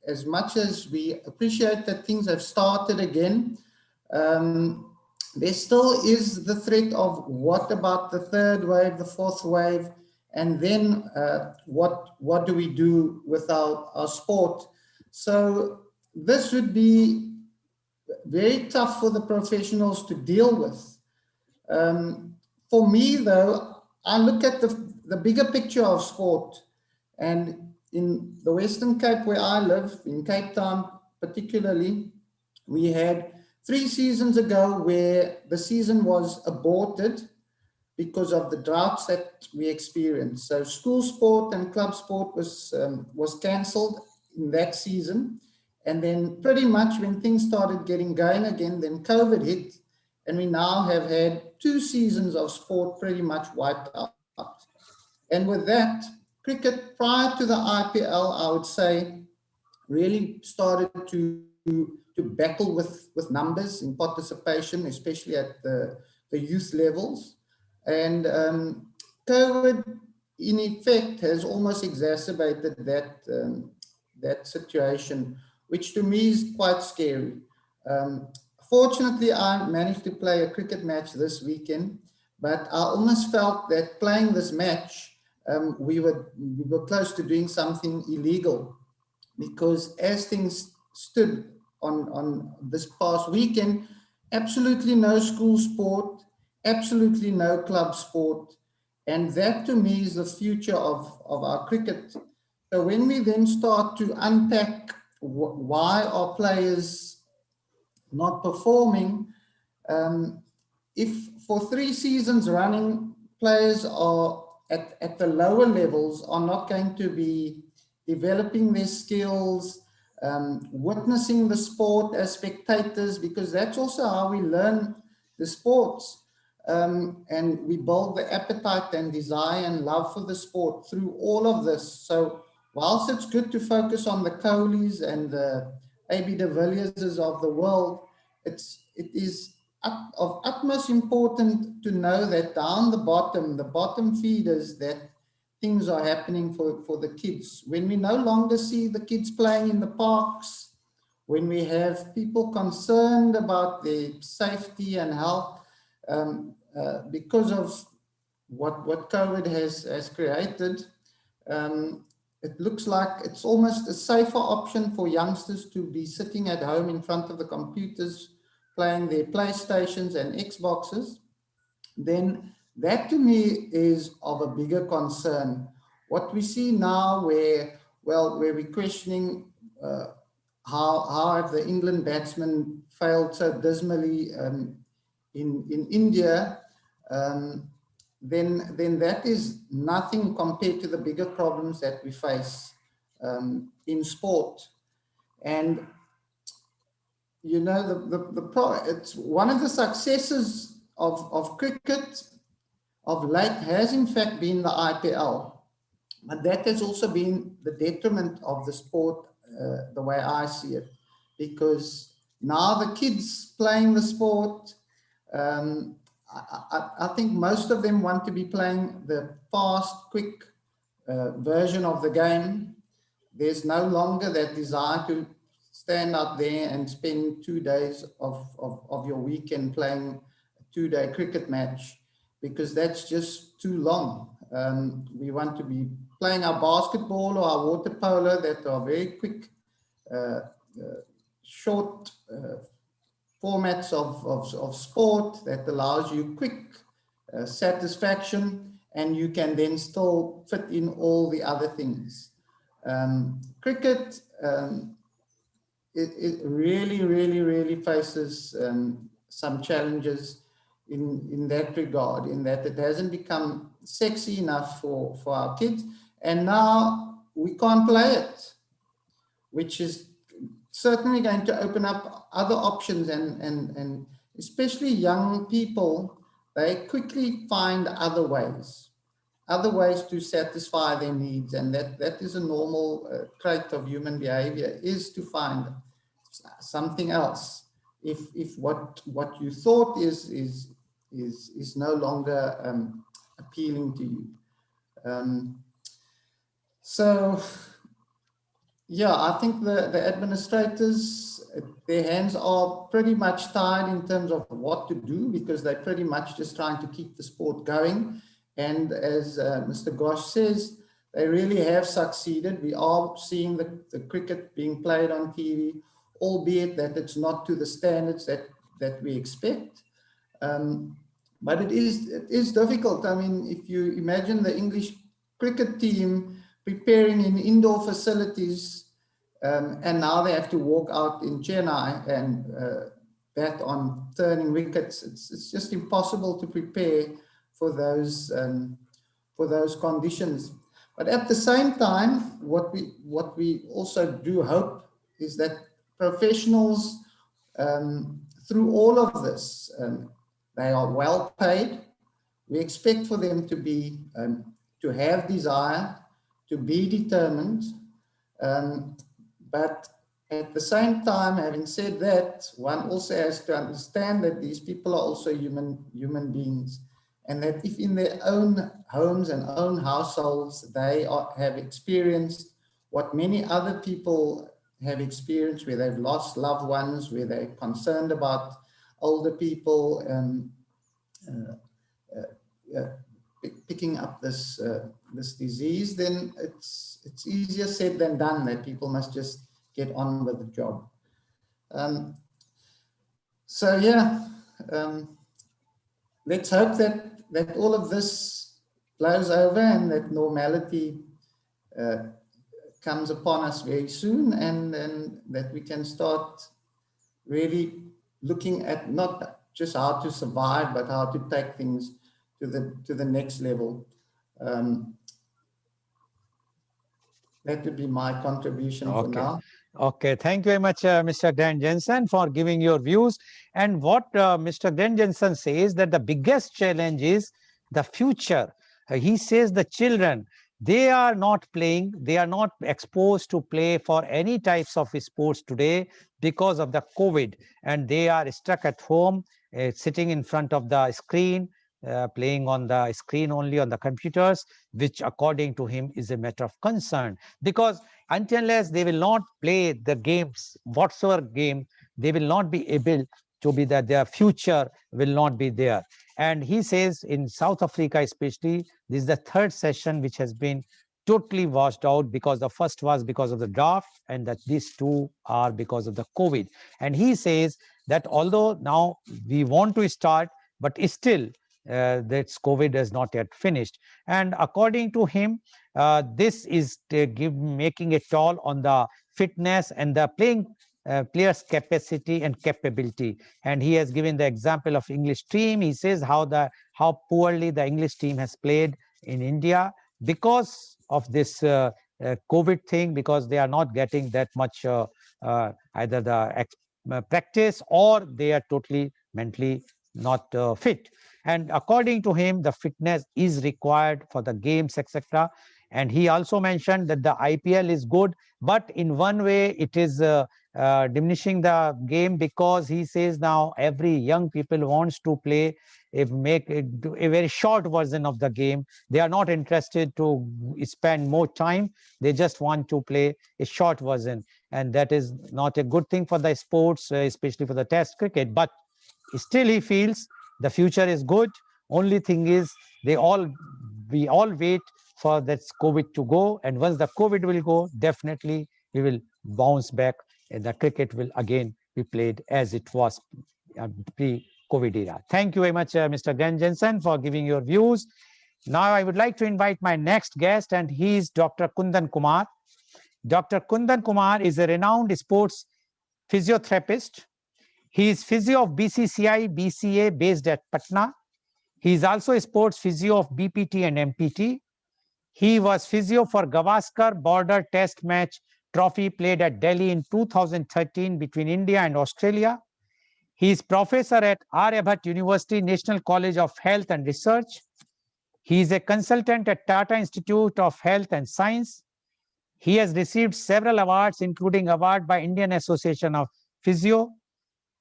as much as we appreciate that things have started again, there still is the threat of what about the third wave, the fourth wave, and then what do we do with our sport? So this would be very tough for the professionals to deal with. For me, though, I look at the bigger picture of sport, and in the Western Cape where I live, in Cape Town particularly, we had 3 seasons ago where the season was aborted because of the droughts that we experienced. So school sport and club sport was cancelled in that season. And then pretty much when things started getting going again, then COVID hit, and we now have had 2 seasons of sport pretty much wiped out. And with that, cricket prior to the IPL, I would say, really started to battle with numbers in participation, especially at the youth levels. And COVID, in effect, has almost exacerbated that situation, which to me is quite scary. Fortunately, I managed to play a cricket match this weekend, but I almost felt that playing this match, we were close to doing something illegal, because as things stood on this past weekend, absolutely no school sport, absolutely no club sport. And that to me is the future of our cricket. So when we then start to unpack why are players not performing, if for 3 seasons running, players are at the lower levels are not going to be developing their skills, witnessing the sport as spectators, because that's also how we learn the sports. and we build the appetite and desire and love for the sport through all of this. So whilst it's good to focus on the Kohlis and the AB de Villiers of the world, it is of utmost importance to know that down the bottom feeders, that things are happening for the kids. When we no longer see the kids playing in the parks, when we have people concerned about their safety and health, because of what COVID has created, it looks like it's almost a safer option for youngsters to be sitting at home in front of the computers, playing their PlayStations and Xboxes. Then that to me is of a bigger concern. What we see now where we're questioning how have the England batsmen failed so dismally in India, then that is nothing compared to the bigger problems that we face in sport. And you know, it's one of the successes of cricket of late has in fact been the IPL, but that has also been the detriment of the sport, the way I see it, because now the kids playing the sport, I think most of them want to be playing the fast, quick version of the game. There's no longer that desire to stand up there and spend 2 days of your weekend playing a 2-day cricket match, because that's just too long. We want to be playing our basketball or our water polo that are very quick, short formats of sport that allows you quick satisfaction, and you can then still fit in all the other things. Cricket, it really faces some challenges in that regard, in that it hasn't become sexy enough for our kids, and now we can't play it, which is certainly going to open up other options, and especially young people, they quickly find other ways to satisfy their needs, and that is a normal trait of human behavior, is to find something else if what you thought is no longer appealing to you. So yeah, I think the administrators, their hands are pretty much tied in terms of what to do, because they're pretty much just trying to keep the sport going. And as Mr. Gosh says, they really have succeeded. We are seeing the cricket being played on TV, albeit that it's not to the standards that we expect. But it is difficult. I mean, if you imagine the English cricket team preparing in indoor facilities, and now they have to walk out in Chennai and bat on turning wickets. It's just impossible to prepare for those conditions. But at the same time, what we also do hope is that professionals, through all of this, they are well paid. We expect for them to be to have desire, to be determined, but at the same time, having said that, one also has to understand that these people are also human beings, and that if in their own homes and own households they have experienced what many other people have experienced, where they've lost loved ones, where they're concerned about older people picking up this disease, then it's easier said than done, that people must just get on with the job. So yeah, let's hope that all of this blows over and that normality comes upon us very soon, and that we can start really looking at not just how to survive, but how to take things to the next level. That would be my contribution for now. Okay, thank you very much, Mr. Grant Jensen, for giving your views. And what Mr. Grant Jensen says that the biggest challenge is the future. He says the children, they are not playing, they are not exposed to play for any types of sports today because of the COVID, and they are stuck at home, sitting in front of the screen, playing on the screen only on the computers, which according to him is a matter of concern, because until unless they will not play the games, whatsoever game, they will not be able to be that their future will not be there. And he says in South Africa especially, this is the third session which has been totally washed out, because the first was because of the draft, and that these two are because of the COVID. And he says that although now we want to start, but still that COVID has not yet finished. And according to him, this is making a toll on the fitness and the players' capacity and capability. And he has given the example of English team. He says how poorly the English team has played in India because of this COVID thing, because they are not getting that much either the practice, or they are totally mentally not fit. And according to him, the fitness is required for the games, etc. And he also mentioned that the IPL is good, but in one way it is diminishing the game, because he says now every young people wants to play a very short version of the game. They are not interested to spend more time. They just want to play a short version, and that is not a good thing for the sports, especially for the Test cricket. But still, he feels the future is good. Only thing is, we all wait for that COVID to go, and once the COVID will go, definitely we will bounce back, and the cricket will again be played as it was pre-COVID era. Thank you very much, Mr. Glenn Jensen, for giving your views. Now I would like to invite my next guest, and he is Dr. Kundan Kumar. Dr. Kundan Kumar is a renowned sports physiotherapist. He is physio of BCCI BCA based at Patna. He is also a sports physio of BPT and MPT. He was physio for Gavaskar Border Test Match Trophy played at Delhi in 2013 between India and Australia. He is professor at Aryabhat University National College of Health and Research. He is a consultant at Tata Institute of Health and Science. He has received several awards, including award by Indian Association of Physio.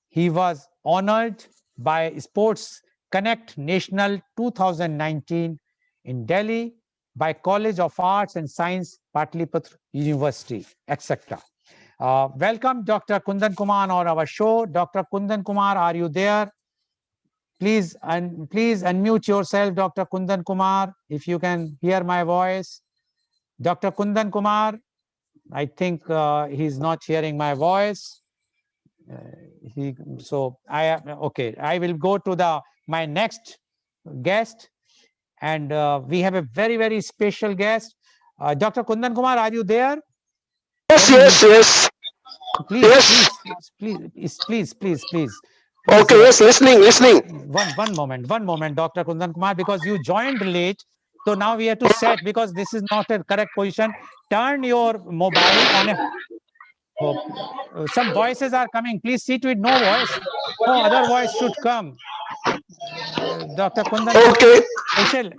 He was honored by Sports Connect National 2019 in Delhi, by College of Arts and Science, Patliputra University, etc. Welcome, Dr. Kundan Kumar, on our show. Dr. Kundan Kumar, are you there? Please unmute yourself, Dr. Kundan Kumar, if you can hear my voice. Dr. Kundan Kumar, I think he's not hearing my voice. I will go to my next guest, and we have a very special guest. Dr. Kundan Kumar, are you there? Yes. Please. Okay, yes, listening. One moment, Dr. Kundan Kumar, because you joined late. So now we have to set, because this is not a correct position. Turn your mobile on a some voices are coming. Please see to it, no voice. No other voice should come. Dr. Kundan Kumar, Okay.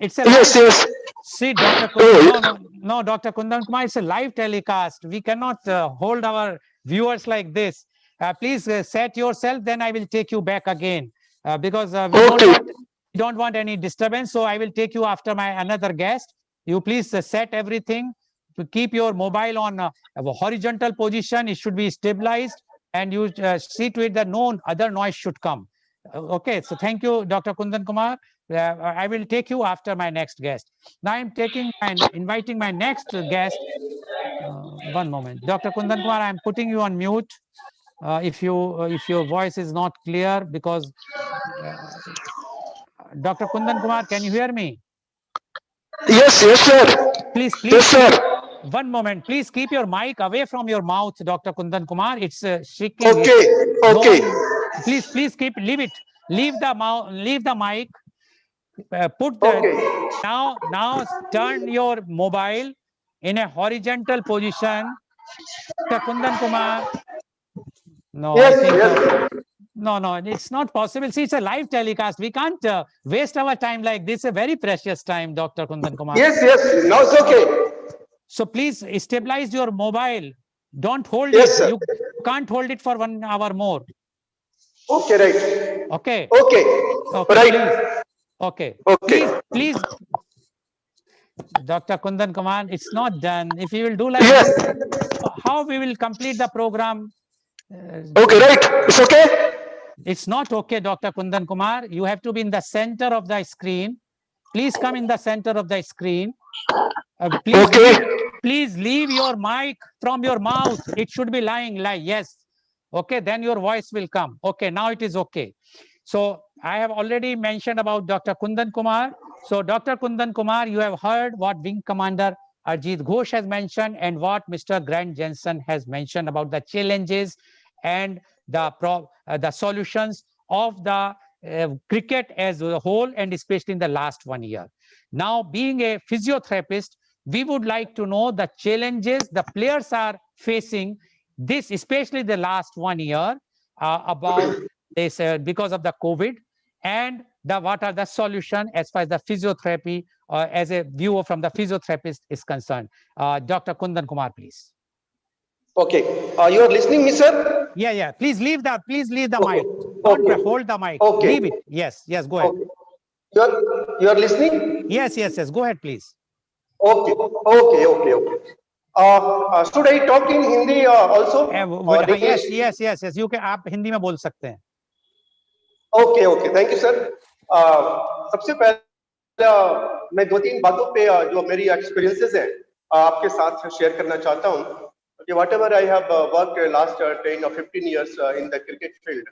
It's a live. Yes. See, Dr. Kundan, no, Dr. Kundan Kumar, it's a live telecast. We cannot hold our viewers like this. Please set yourself, then I will take you back again, because we don't want any disturbance. So I will take you after my another guest. You please set everything to keep your mobile on a horizontal position. It should be stabilized, and you see to it that no other noise should come. Okay, so thank you, Dr. Kundan Kumar. I will take you after my next guest. Now I'm inviting my next guest. One moment, Dr. Kundan Kumar, I'm putting you on mute. If your voice is not clear, because Dr. Kundan Kumar, can you hear me? Yes, sir. Please, Yes, sir. one moment. Please keep your mic away from your mouth, Dr. Kundan Kumar. It's shaking. Okay. Please leave it. Leave the mic. Now turn your mobile in a horizontal position. Dr. Kundan Kumar. No, Yes, I think yes. no, it's not possible. See, it's a live telecast. We can't waste our time like this. A very precious time, Dr. Kundan Kumar. Yes, yes. Now it's okay. So please stabilize your mobile. Don't hold Yes, it. sir. You can't hold it for 1 hour more. Okay, right. Okay. Okay. Okay, Right. please. Okay. Okay. Please, Dr. Kundan Kumar, it's not done. If you will do like Yes. this, how we will complete the program? Okay, right. It's okay. It's not okay, Dr. Kundan Kumar. You have to be in the center of the screen. Please come in the center of the screen. Okay. Please leave your mic from your mouth. It should be lying like yes. Okay, then your voice will come. Okay, now it is okay. So I have already mentioned about Dr. Kundan Kumar. So Dr. Kundan Kumar, you have heard what Wing Commander Arjit Ghosh has mentioned and what Mr. Grant Jensen has mentioned about the challenges and the solutions of the cricket as a whole, and especially in the last 1 year. Now, being a physiotherapist, we would like to know the challenges the players are facing, this especially the last 1 year, about this because of the COVID, and what are the solution as far as the physiotherapy as a viewer from the physiotherapist is concerned. Dr. Kundan Kumar, please. Okay. You are listening, me, sir? Yeah. Please leave the Okay. mic. Don't Okay. hold the mic. Okay. Leave it. Yes. Go ahead. Okay. You are listening? Yes. Go ahead, please. Okay. Okay. Should I talk in Hindi also or English? yes. You can आप हिंदी में बोल सकते हैं. Okay thank you sir. सबसे पहले मैं 2-3 बातों पे जो मेरी एक्सपीरियंसेस है आपके साथ शेयर करना चाहता हूँ कि what ever I have work last 10 or 15 years in the cricket field.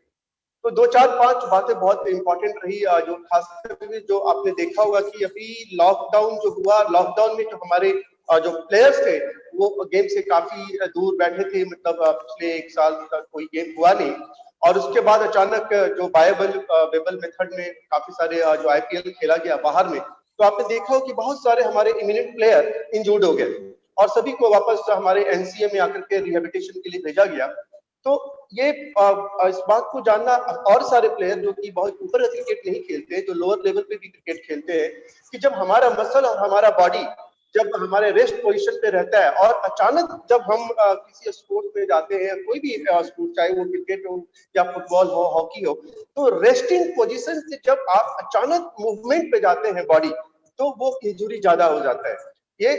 तो 2-4-5 बातें बहुत इंपॉर्टेंट रही जो खास करके जो आपने देखा होगा कि अभी लॉकडाउन जो हुआ, लॉकडाउन में जो हमारे जो प्लेयर्स थे वो गेम से काफी दूर बैठे थे, मतलब पिछले 1 साल तक कोई गेम हुआ नहीं, और उसके बाद अचानक जो वेबल मेथड में काफी सारे जो आईपीएल खेला गया बाहर में, तो आपने देखा हो कि बहुत सारे हमारे इमिनेंट प्लेयर इंजूर्ड हो गए और सभी को वापस हमारे एनसीए में आकर के रिहेबिलिटेशन के लिए भेजा गया। तो ये इस बात को जानना और सारे प्लेयर जो कि बहुत ऊपर क्रिकेट नहीं खेलते हैं, जो लोअर लेवल पे भी क्रिकेट खेलते हैं, कि जब हमारा मसल और हमारा बॉडी जब हमारे रेस्ट पोजीशन पे रहता है और अचानक जब हम किसी स्पोर्ट में जाते हैं, कोई भी स्पोर्ट चाहे वो क्रिकेट हो या फुटबॉल हो, हॉकी हो, तो रेस्टिंग पोजीशन से जब आप अचानक मूवमेंट पे जाते हैं बॉडी, तो वो इंजुरी ज्यादा हो जाता है। ये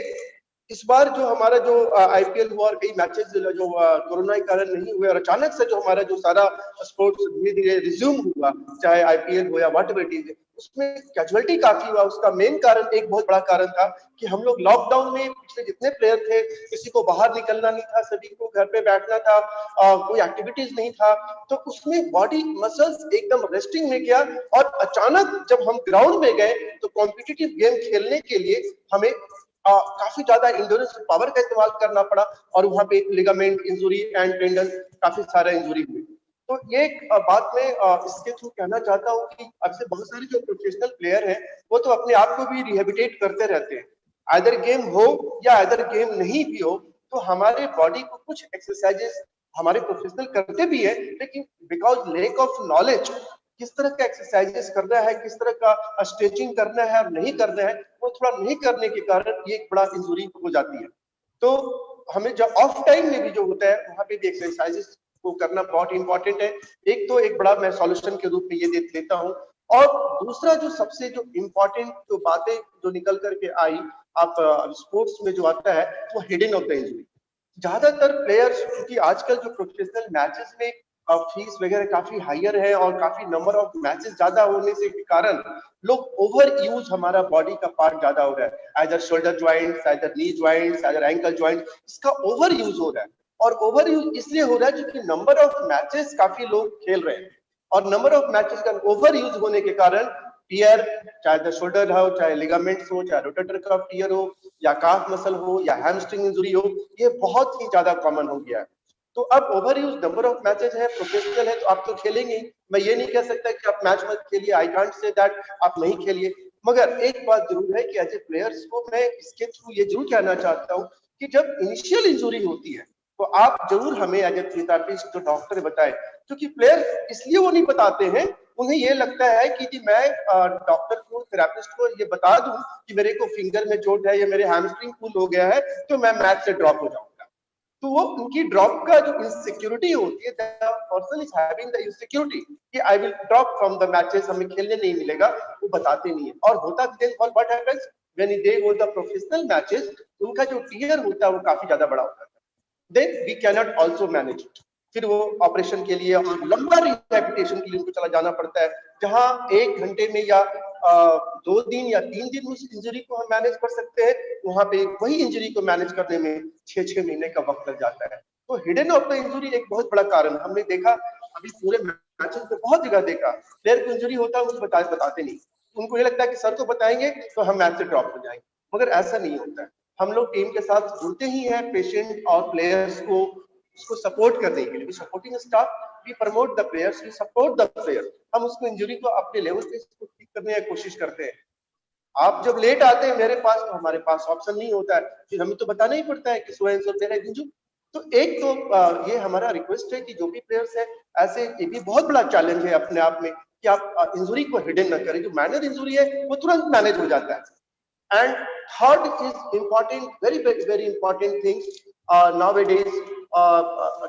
इस बार जो हमारा जो आईपीएल हुआ और कई मैचेस जो कोरोना के कारण नहीं हुए और अचानक से जो हमारा जो सारा स्पोर्ट्स धीरे-धीरे रिज्यूम हुआ, चाहे आईपीएल हो या व्हाटएवर इट इज, उसमें कैजुअलिटी काफी हुआ। उसका मेन कारण एक बहुत बड़ा कारण था कि हम लोग लॉकडाउन में पिछले जितने प्लेयर थे, किसी को बाहर निकलना नहीं था, सभी को घर पे बैठना था, कोई एक्टिविटीज नहीं था, तो उसमें बॉडी मसल्स एकदम रेस्टिंग में गया और अचानक जब हम ग्राउंड में गए तो कॉम्पिटिटिव गेम खेलने के लिए हमें काफी ज्यादा इंड्योरेंस पावर का इस्तेमाल करना पड़ा और वहां पे लिगामेंट इंजुरी एंड टेंडन काफी सारा इंजुरी हुई। तो ये बात मैं इसके थ्रू कहना चाहता हूँ कि अब से बहुत सारे जो प्रोफेशनल प्लेयर हैं वो तो अपने आप को भी रिहेबिलिटेट करते रहते हैं, आइदर गेम हो या आइदर गेम नहीं भी हो, तो हमारे बॉडी को कुछ एक्सरसाइजेस हमारे प्रोफेशनल करते भी है, लेकिन बिकॉज लैक ऑफ नॉलेज किस तरह का एक्सरसाइजेस करना है, किस तरह का स्ट्रेचिंग करना है और नहीं करना है, वो थोड़ा नहीं करने के कारण ये एक बड़ा इंजुरी हो जाती है। तो हमें जब ऑफ टाइम में भी जो होता है वहां पे भी एक्सरसाइजेस को करना बहुत इंपॉर्टेंट है। एक तो एक बड़ा मैं सॉल्यूशन के रूप में ये देता हूँ, और दूसरा जो सबसे जो इम्पोर्टेंट जो बातें जो निकल करके आई आप स्पोर्ट्स में जो आता है वो हिडन ऑफ द इंजुरी। ज्यादातर प्लेयर्स क्योंकि आजकल जो प्रोफेशनल मैचेस में फीस वगैरह काफी हायर है और काफी नंबर ऑफ मैचेस ज्यादा होने से के कारण लोग ओवर यूज हमारा बॉडी का पार्ट ज्यादा हो रहा है, आइदर शोल्डर ज्वाइंट्स, आइदर नी ज्वाइंट्स, आइदर एंकल ज्वाइंट, इसका ओवर यूज हो रहा है। और ओवर यूज इसलिए हो रहा है क्योंकि नंबर ऑफ मैचेस काफी लोग खेल रहे हैं और नंबर ऑफ मैचेस का ओवर यूज होने के कारण टीयर, चाहे शोल्डर हो, चाहे लिगामेंट्स हो, चाहे रोटेटर कफ टीयर हो या काफ मसल हो या हैमस्ट्रिंग इंजुरी हो, ये बहुत ही ज्यादा कॉमन हो गया है। तो अब over use number of matches है, प्रोफेशनल है, तो आप तो खेलेंगे। मैं ये नहीं कह सकता कि आप मैच मत खेलिए, आई कांट से दैट आप नहीं खेलिए, मगर एक बात जरूर है कि एज ए प्लेयर्स को मैं इसके थ्रू ये जरूर कहना चाहता हूँ कि जब इनिशियल इंजुरी होती है तो आप जरूर हमें एज ए फिजियोथेरेपिस्ट जो डॉक्टर बताए, क्योंकि प्लेयर्स इसलिए वो नहीं बताते हैं, उन्हें ये लगता है कि जी मैं डॉक्टर को, थेरेपिस्ट को ये बता दूं कि मेरे को फिंगर में चोट है या मेरे हैमस्ट्रिंग पुल हो गया है तो मैं मैच से ड्रॉप हो जाऊंगा। तो वो उनकी ड्रॉप का जो इनसिक्योरिटी होती है, the person is having the insecurity कि I will drop from the matches, हमें खेलने नहीं मिलेगा, वो बताते नहीं है। और होता then what happens when they go the professional matches, उनका जो टीयर होता है वो काफी ज्यादा बड़ा होता है, then we can not also manage it. फिर वो ऑपरेशन के लिए और लंबा रिहैबिलिटेशन के लिए उनको चला जाना पड़ता है, जहां 1 घंटे में या 2 दिन या 3 दिन में उस इंजरी को हम मैनेज कर सकते हैं, वहां पे वही इंजरी को मैनेज करने में 6-6 महीने का वक्त लग जाता है। तो हिडन ऑफ द इंजरी एक बहुत बड़ा कारण हमने देखा, अभी पूरे मैचेस में बहुत जगह देखा, प्लेयर को इंजरी होता है मुझे बताते नहीं, उनको ये लगता है कि सर को बताएंगे तो हम मैच से ड्रॉप हो जाएंगे, मगर ऐसा नहीं होता है। हम लोग टीम के साथ जुड़ते ही हैं पेशेंट और प्लेयर्स को उसको सपोर्ट करने के लिए, supporting staff, we promote the players, we support the player, हम उसको इंजरी को अपने लेवल पे ठीक करने की कोशिश करते हैं। आप जब लेट आते हैं मेरे पास तो हमारे पास ऑप्शन नहीं होता है, फिर हमें तो बताना ही पड़ता है कि सो एंड सो प्लेयर है इंजू। तो एक तो ये हमारा रिक्वेस्ट है कि जो भी प्लेयर्स है, ऐसे ये भी बहुत बड़ा चैलेंज है अपने आप में कि आप इंजरी को हिडन न करें, जो माइनर इंजरी है वो तुरंत मैनेज हो जाता है। And third is important, very important thing nowadays.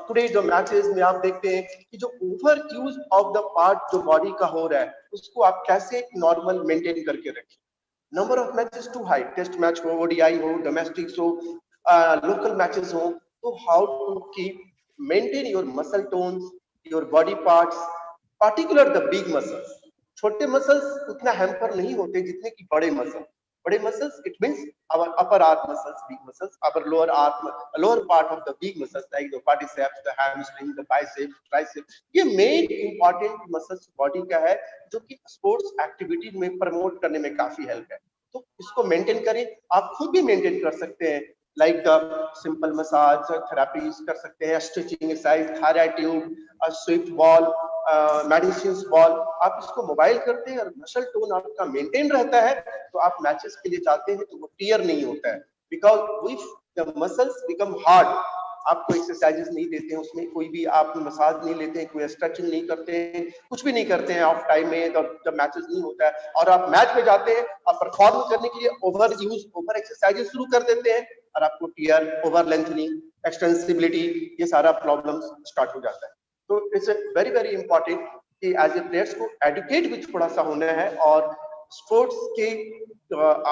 Today जो मैचेस में आप देखते हैं कि जो over use of the part जो बॉडी का हो रहा है, उसको आप कैसे नॉर्मल मेंटेन करके रखें। Number of matches too high, test match हो, ओडीआई हो, डोमेस्टिक्स हो, लोकल मैचेस हो, तो how to keep maintain your muscle tones, your body parts, particular the big muscles. छोटे मसल्स उतना हैम्पर नहीं होते जितने कि बड़े मसल। बड़े muscles it means our upper arm muscles, big muscles, our lower part of the big muscles like the quadriceps, the hamstring, the biceps, triceps, ये main important muscles body का है जो कि स्पोर्ट्स एक्टिविटी में promote करने में काफी help है। तो इसको मेंटेन करें, आप खुद भी मेंटेन कर सकते हैं, like the simple massage therapies कर सकते हैं, stretching exercise, thyroid tube, Swift ball, medicine ball, आप इसको मोबाइल करते हैं और मसल टोन आपका मेंटेन रहता है, तो आप मैचेस के लिए जाते हैं तो वो टीयर नहीं होता है, because if the muscles become hard, आपको एक्सरसाइजेस नहीं देते हैं, उसमें कोई भी आप मसाज नहीं लेते हैं, कोई स्ट्रेचिंग नहीं करते हैं, कुछ भी नहीं करते हैं ऑफ टाइम में जब मैचेस नहीं होता है, और आप मैच में जाते हैं, आप परफॉर्म करने के लिए ओवर यूज, ओवर एक्सरसाइजेस शुरू कर देते हैं और आपको टीयर, ओवर लेंथनिंग, एक्सटेंसिबिलिटी, ये सारा प्रॉब्लम्स स्टार्ट हो जाता है। तो इट्स वेरी इंपॉर्टेंट कि एज ए प्लेयर्स को एडुकेट भी थोड़ा सा होना है, और स्पोर्ट्स के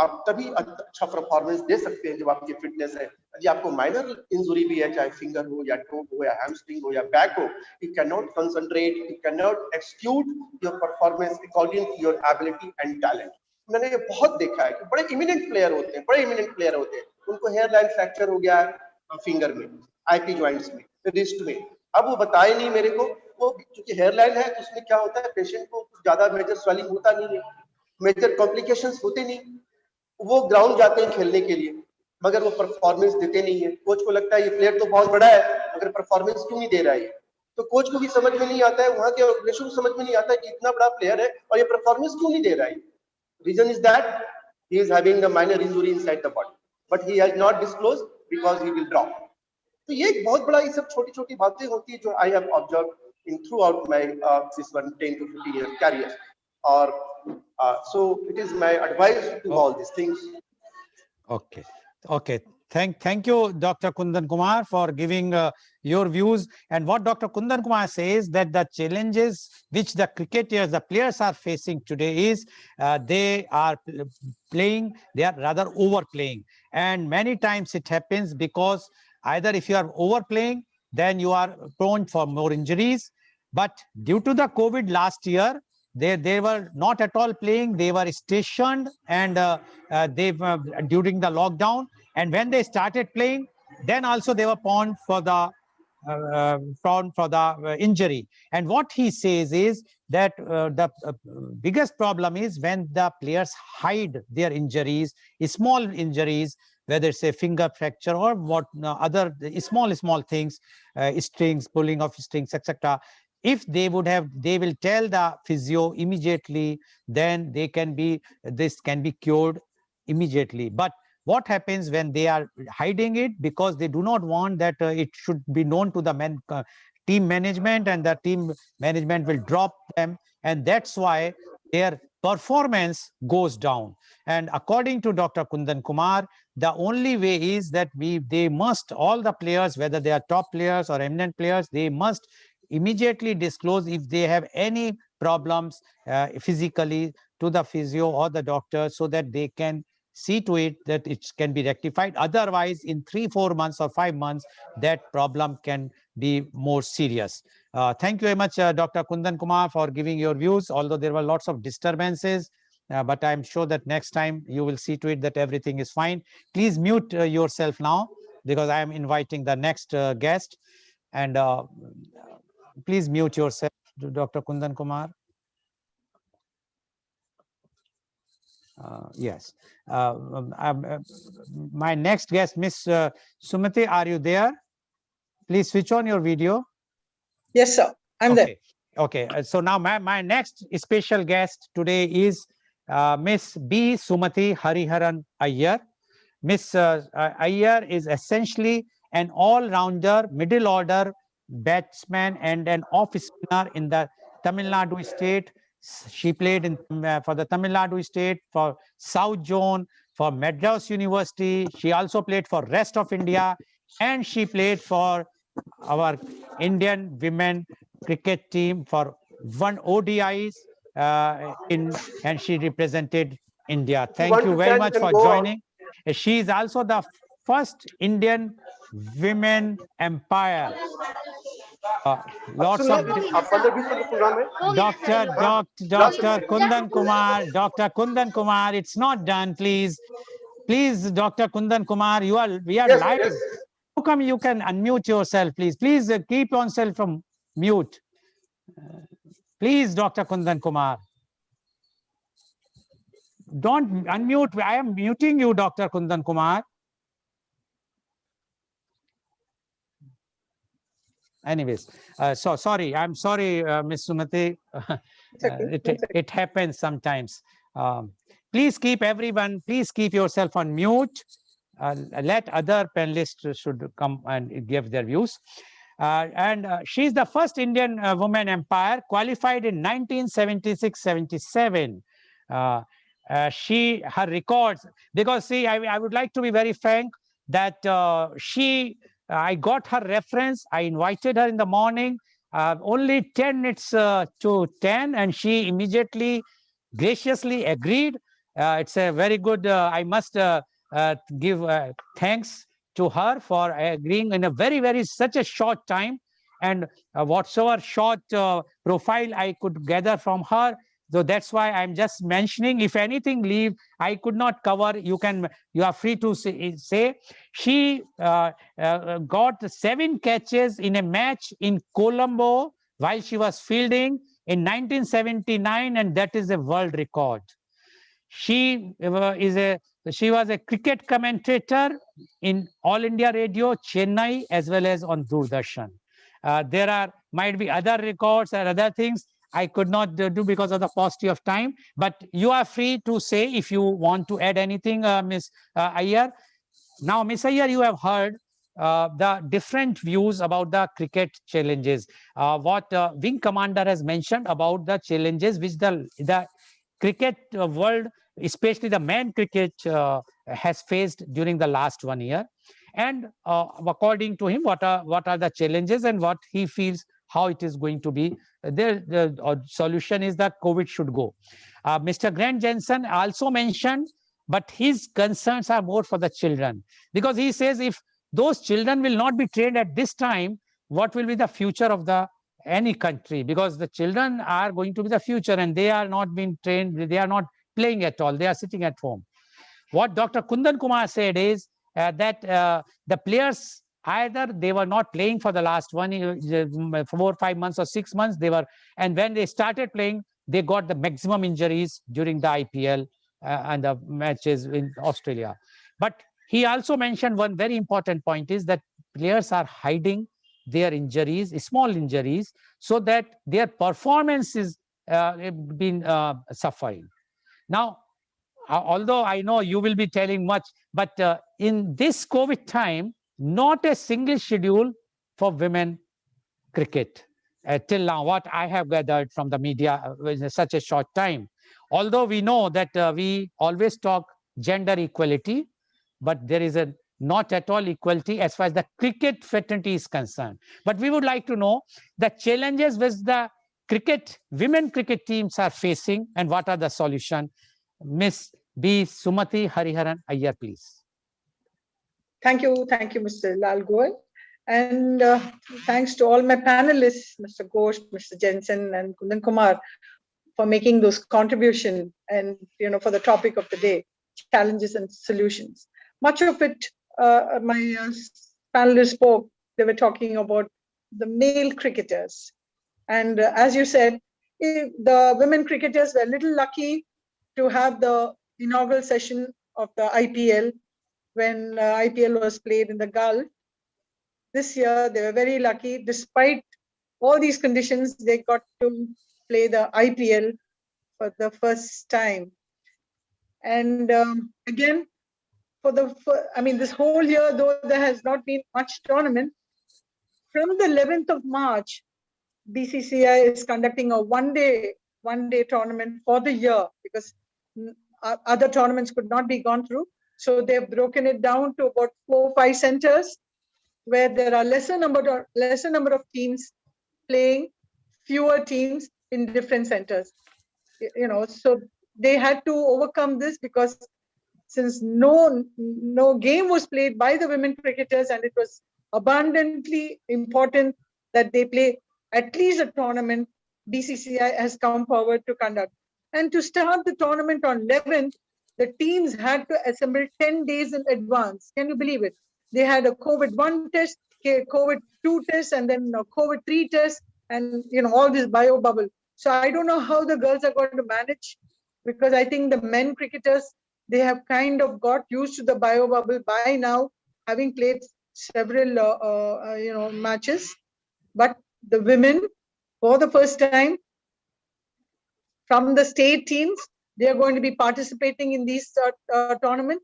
आप तभी अच्छा परफॉर्मेंस दे सकते हैं जब आपकी फिटनेस है। यदि आपको माइनर इंजरी भी है, चाहे फिंगर हो या टो हो या हैमस्ट्रिंग हो या बैक हो, you can not concentrate, you can not execute your performance according to your ability and talent. मैंने ये बहुत देखा है कि बड़े इमिनेंट प्लेयर होते हैं, उनको हेयर लाइन फ्रैक्चर हो गया है फिंगर में, आईपी ज्वाइंट्स में, रिस्ट में, अब वो बताए नहीं मेरे को, वो क्योंकि हेयर लाइन है तो उसमें क्या होता है, पेशेंट को ज्यादा मेजर स्वेलिंग होता नहीं है, मेजर कॉम्प्लिकेशंस होते नहीं, वो ग्राउंड जाते हैं खेलने के लिए मगर वो परफॉर्मेंस देते नहीं है। कोच को लगता है ये प्लेयर तो बहुत बड़ा है मगर परफॉर्मेंस क्यों नहीं दे रहा है, तो कोच को भी समझ में नहीं आता है, वहां के ऑर्गेनाइजेशन को समझ में नहीं आता है कि इतना बड़ा प्लेयर है और ये परफॉर्मेंस क्यों नहीं दे रहा है। Reason is that he is having a minor injury inside the body but he has not disclosed because he will drop. तो ये एक बहुत बड़ा, ये सब छोटी छोटी बातें होती है जो I have observe in through out my this 10 to 15 year career, और so it is my advice to all these things. Okay. Thank you, Dr. Kundan Kumar, for giving your views. And what Dr. Kundan Kumar says, that the challenges which the cricketers, the players are facing today is they are playing, they are rather overplaying. And many times it happens because either if you are overplaying, then you are prone for more injuries. But due to the COVID last year, they were not at all playing. They were stationed, and during the lockdown, and when they started playing, then also they were prone for the injury. And what he says is that the biggest problem is when the players hide their injuries, small injuries, whether it's a finger fracture or what other small things, strings, pulling of strings, etc. If they will tell the physio immediately, then this can be cured immediately. But what happens when they are hiding it? Because they do not want that it should be known to the team management, and the team management will drop them, and that's why their performance goes down. And according to Dr. Kundan Kumar, the only way is that they must, all the players, whether they are top players or eminent players, they must immediately disclose if they have any problems physically to the physio or the doctor, so that they can see to it that it can be rectified. Otherwise, in 3-4 months or 5 months, that problem can be more serious. Thank you very much, Dr. Kundan Kumar, for giving your views, although there were lots of disturbances. But I'm sure that next time you will see to it that everything is fine. Please mute yourself now, because I am inviting the next guest. And please mute yourself, Dr. Kundan Kumar. Yes. My next guest, Miss Sumati, are you there? Please switch on your video. Yes, sir. I'm okay. there. Okay. So now my next special guest today is Miss B. Sumati Hariharan Iyer. Miss Iyer is essentially an all-rounder, middle-order batsman and an off-spinner in the Tamil Nadu state. She played in for the Tamil Nadu state, for South Zone, for Madras University. She also played for rest of India, and she played for our Indian women cricket team for one ODIs and she represented India. Thank you very much for joining. She is also the first Indian women umpire. Lots of Dr. Kundan Kumar, Dr. Kundan Kumar, it's not done, please. Please, Dr. Kundan Kumar, we are live. How come you can unmute yourself, please? Please keep yourself from mute. Please, Dr. Kundan Kumar. Don't unmute. I am muting you, Dr. Kundan Kumar. Anyways, so sorry. I'm sorry, Ms. Sumati. It happens sometimes. Please keep yourself on mute. Let other panelists should come and give their views. She's the first Indian woman umpire, qualified in 1976-77. Her records, because see, I would like to be very frank that I got her reference. I invited her in the morning, only 10 minutes to 10, and she immediately graciously agreed. It's a very good, I must give thanks to her for agreeing in a very such a short time. And whatsoever short profile I could gather from her, so that's why I'm just mentioning. If anything leave I could not cover, you are free to say. She got 7 catches in a match in Colombo while she was fielding in 1979, and that is a world record. She was a cricket commentator in All India Radio, Chennai, as well as on Doordarshan. There might be other records and other things I could not do because of the paucity of time, but you are free to say if you want to add anything, Ms. Iyer. Now, Ms. Iyer, you have heard the different views about the cricket challenges. What Wing Commander has mentioned about the challenges which the cricket world, especially the men cricket, has faced during the last 1 year. And according to him, what are the challenges and what he feels how it is going to be. The solution is that COVID should go. Mr. Grant Jensen also mentioned, but his concerns are more for the children, because he says if those children will not be trained at this time, what will be the future of any country? Because the children are going to be the future, and they are not being trained, they are not playing at all, they are sitting at home. What Dr. Kundan Kumar said is that the players, either they were not playing for the last 1 year, 4 or 5 months or 6 months, and when they started playing, they got the maximum injuries during the IPL and the matches in Australia. But he also mentioned one very important point is that players are hiding their injuries, small injuries, so that their performance is been suffering. Now, although I know you will be telling much, but in this COVID time, not a single schedule for women cricket till now, what I have gathered from the media in such a short time. Although we know that we always talk gender equality, but there is a not at all equality as far as the cricket fraternity is concerned. But we would like to know the challenges which the women cricket teams are facing and what are the solutions. Miss B. Sumati Hariharan Iyer, please. Thank you, Mr. Lal Goel. And thanks to all my panelists, Mr. Ghosh, Mr. Jensen, and Kundan Kumar, for making those contribution and for the topic of the day, challenges and solutions. Much of it, my panelists spoke. They were talking about the male cricketers, and as you said, the women cricketers were a little lucky to have the inaugural session of the IPL when IPL was played in the Gulf. This year, they were very lucky. Despite all these conditions, they got to play the IPL for the first time. And again, this whole year, though there has not been much tournament, from the 11th of March, BCCI is conducting a one-day tournament for the year because other tournaments could not be gone through. So they've broken it down to about 4 or 5 centers where there are lesser number of teams playing, fewer teams in different centers. So they had to overcome this because since no game was played by the women cricketers, and it was abundantly important that they play at least a tournament, BCCI has come forward to conduct. And to start the tournament on 11th, the teams had to assemble 10 days in advance. Can you believe it? They had a COVID-1 test, COVID-2 test, and then a COVID-3 test, and all this bio bubble. So I don't know how the girls are going to manage, because I think the men cricketers, they have kind of got used to the bio bubble by now, having played several matches. But the women, for the first time, from the state teams, they are going to be participating in these tournament,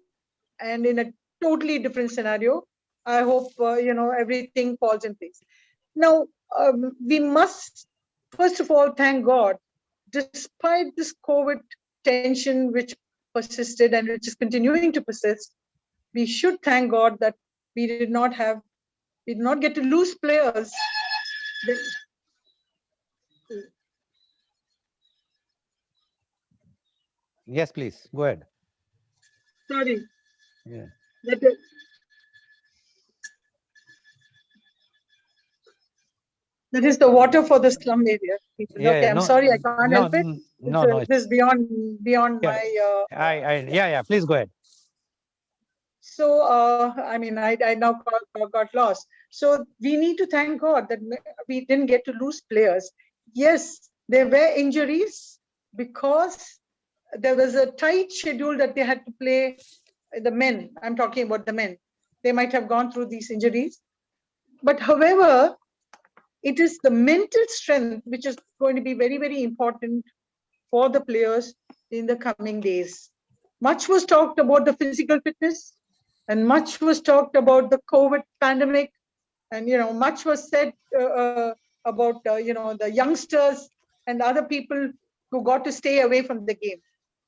and in a totally different scenario. I hope everything falls in place. Now we must first of all thank God, despite this COVID tension which persisted and which is continuing to persist. We should thank God that we did not get to lose players. Yes, please go ahead. Sorry. Yeah. That is the water for the slum area. Yeah, okay, I'm sorry, I can't help it. This is beyond my. Yeah. Please go ahead. So I now got lost. So we need to thank God that we didn't get to lose players. Yes, there were injuries because there was a tight schedule that they had to play. The men, I'm talking about the men. They might have gone through these injuries. But however, it is the mental strength which is going to be very, very important for the players in the coming days. Much was talked about the physical fitness, and much was talked about the COVID pandemic, and much was said about the youngsters and other people who got to stay away from the game.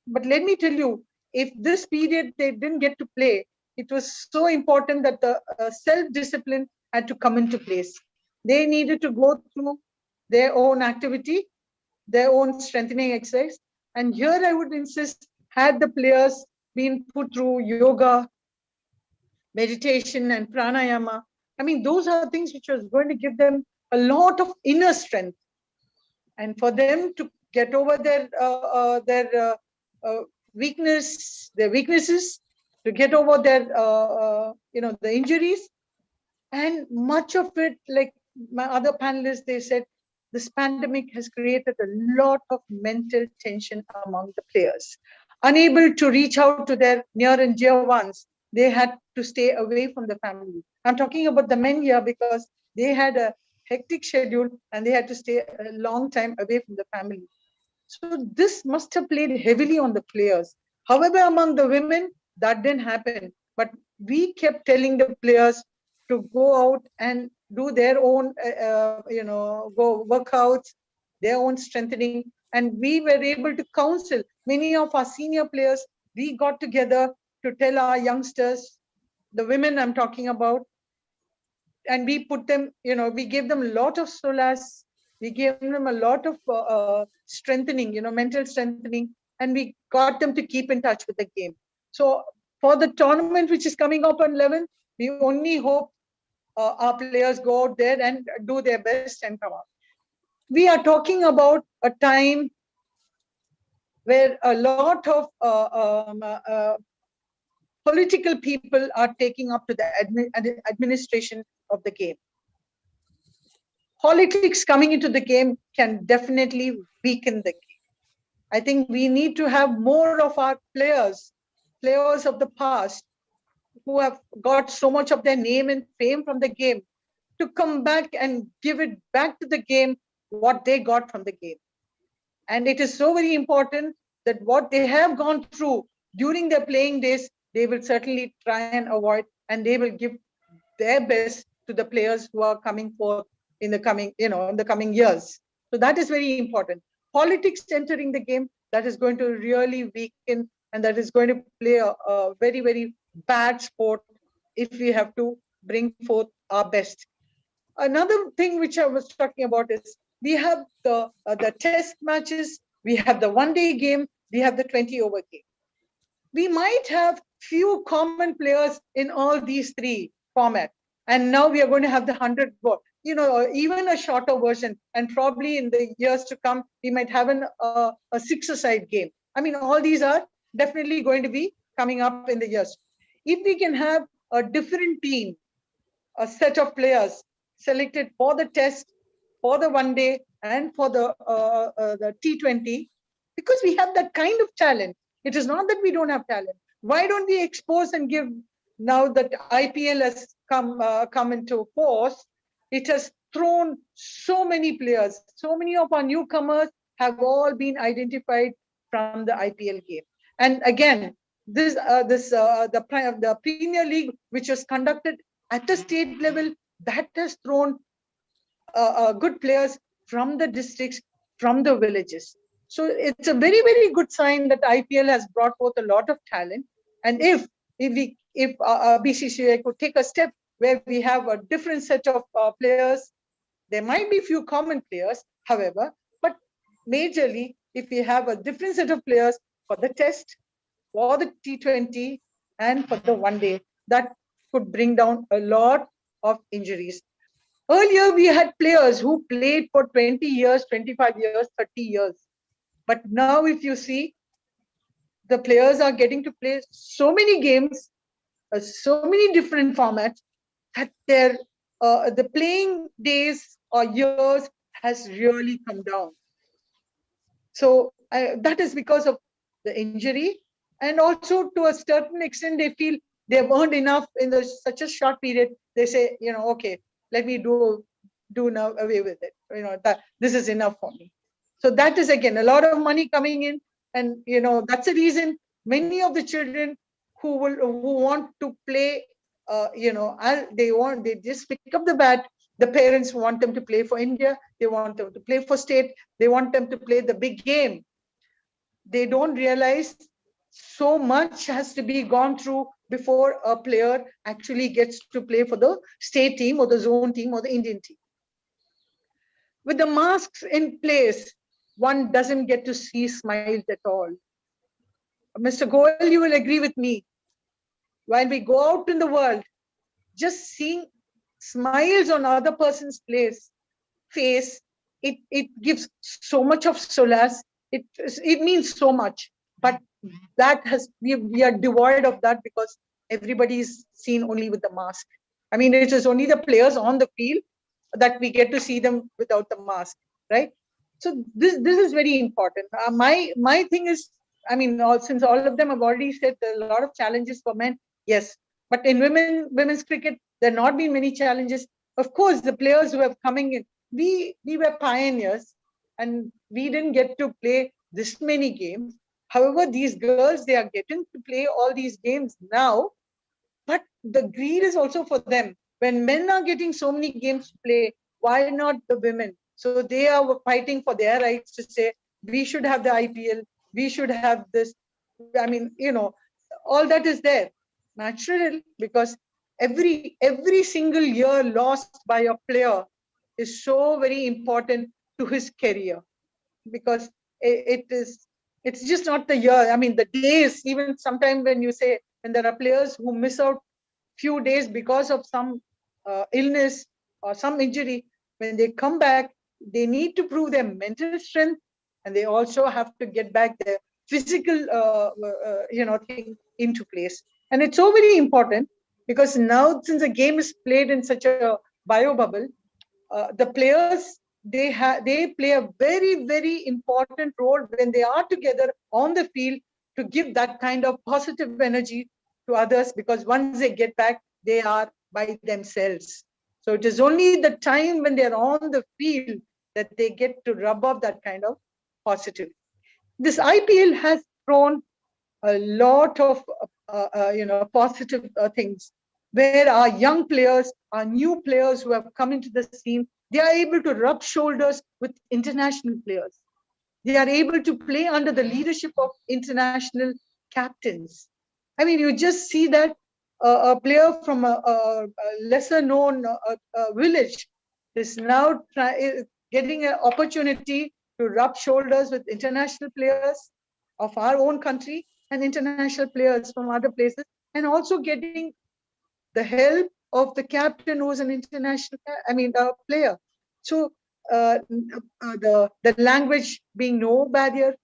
But let me tell you, if this period they didn't get to play, it was so important that the self-discipline had to come into place. They needed to go through their own activity, their own strengthening exercise. And here I would insist, had the players been put through yoga, meditation and pranayama, those are things which was going to give them a lot of inner strength. And for them to get over their weaknesses, to get over their the injuries, and much of it, like my other panelists, they said this pandemic has created a lot of mental tension among the players. Unable to reach out to their near and dear ones, they had to stay away from the family. I'm talking about the men here because they had a hectic schedule and they had to stay a long time away from the family. So this must have played heavily on the players. However, among the women, that didn't happen. But we kept telling the players to go out and do their own, go workouts, their own strengthening. And we were able to counsel many of our senior players. We got together to tell our youngsters, the women I'm talking about, and we put them, we gave them a lot of solace. We gave them a lot of strengthening, mental strengthening, and we got them to keep in touch with the game. So for the tournament which is coming up on 11, we only hope our players go out there and do their best and come out. We are talking about a time where a lot of political people are taking up to the administration of the game. Politics coming into the game can definitely weaken the game. I think we need to have more of our players of the past who have got so much of their name and fame from the game to come back and give it back to the game what they got from the game. And it is so very important that what they have gone through during their playing days, they will certainly try and avoid, and they will give their best to the players who are coming forth in the coming, in the coming years. So that is very important. Politics entering the game, that is going to really weaken, and that is going to play a very, very bad sport if we have to bring forth our best. Another thing which I was talking about is we have the test matches, we have the one-day game, we have the 20-over game. We might have few common players in all these three formats. And now we are going to have the 100 ball, even a shorter version. And probably in the years to come, we might have a six-a-side game. I mean, all these are definitely going to be coming up in the years. If we can have a different team, a set of players selected for the test, for the one day, and for the T20, because we have that kind of talent. It is not that we don't have talent. Why don't we expose and give, now that IPL has come into force, it has thrown so many players. So many of our newcomers have all been identified from the IPL game. And again, the Premier League, which was conducted at the state level, that has thrown good players from the districts, from the villages. So it's a very, very good sign that IPL has brought forth a lot of talent. And if BCCI could take a step where we have a different set of players, there might be few common players, however, but majorly, if we have a different set of players for the test, for the T20, and for the one day, that could bring down a lot of injuries. Earlier, we had players who played for 20 years, 25 years, 30 years. But now if you see, the players are getting to play so many games, so many different formats, that the playing days or years has really come down. So that is because of the injury, and also to a certain extent, they feel they've earned enough in such a short period. They say, okay, let me do now away with it. That this is enough for me. So that is again a lot of money coming in, and that's the reason many of the children who want to play, they just pick up the bat. The parents want them to play for India. They want them to play for state. They want them to play the big game. They don't realize so much has to be gone through before a player actually gets to play for the state team or the zone team or the Indian team. With the masks in place, one doesn't get to see smiles at all. Mr. Goel, you will agree with me. When we go out in the world, just seeing smiles on other person's face, it gives so much of solace. It means so much. But that we are devoid of that because everybody is seen only with the mask. I mean, it is only the players on the field that we get to see them without the mask, right? So this is very important. My thing is, I mean, since all of them have already said there are a lot of challenges for men, yes, but in women's cricket, there not been many challenges. Of course, the players who have coming in, we were pioneers, and we didn't get to play this many games. However, these girls, they are getting to play all these games now, but the greed is also for them. When men are getting so many games to play, why not the women? So they are fighting for their rights to say, we should have the IPL, we should have this. I mean, all that is there. Natural, because every single year lost by a player is so very important to his career, because it's just not the year. I mean, the days, even sometimes when you say, when there are players who miss out few days because of some illness or some injury, when they come back, they need to prove their mental strength, and they also have to get back their physical thing into place. And it's so very important, because now, since the game is played in such a bio bubble, the players, they play a very, very important role when they are together on the field, to give that kind of positive energy to others, because once they get back, they are by themselves. So it is only the time when they're on the field that they get to rub off that kind of positive. This IPL has thrown a lot of positive things, where our young players, our new players who have come into the scene, they are able to rub shoulders with international players. They are able to play under the leadership of international captains. I mean, you just see that a player from a lesser known village is now getting an opportunity to rub shoulders with international players of our own country and international players from other places, and also getting the help of the captain who's an international, player. So the language being no barrier.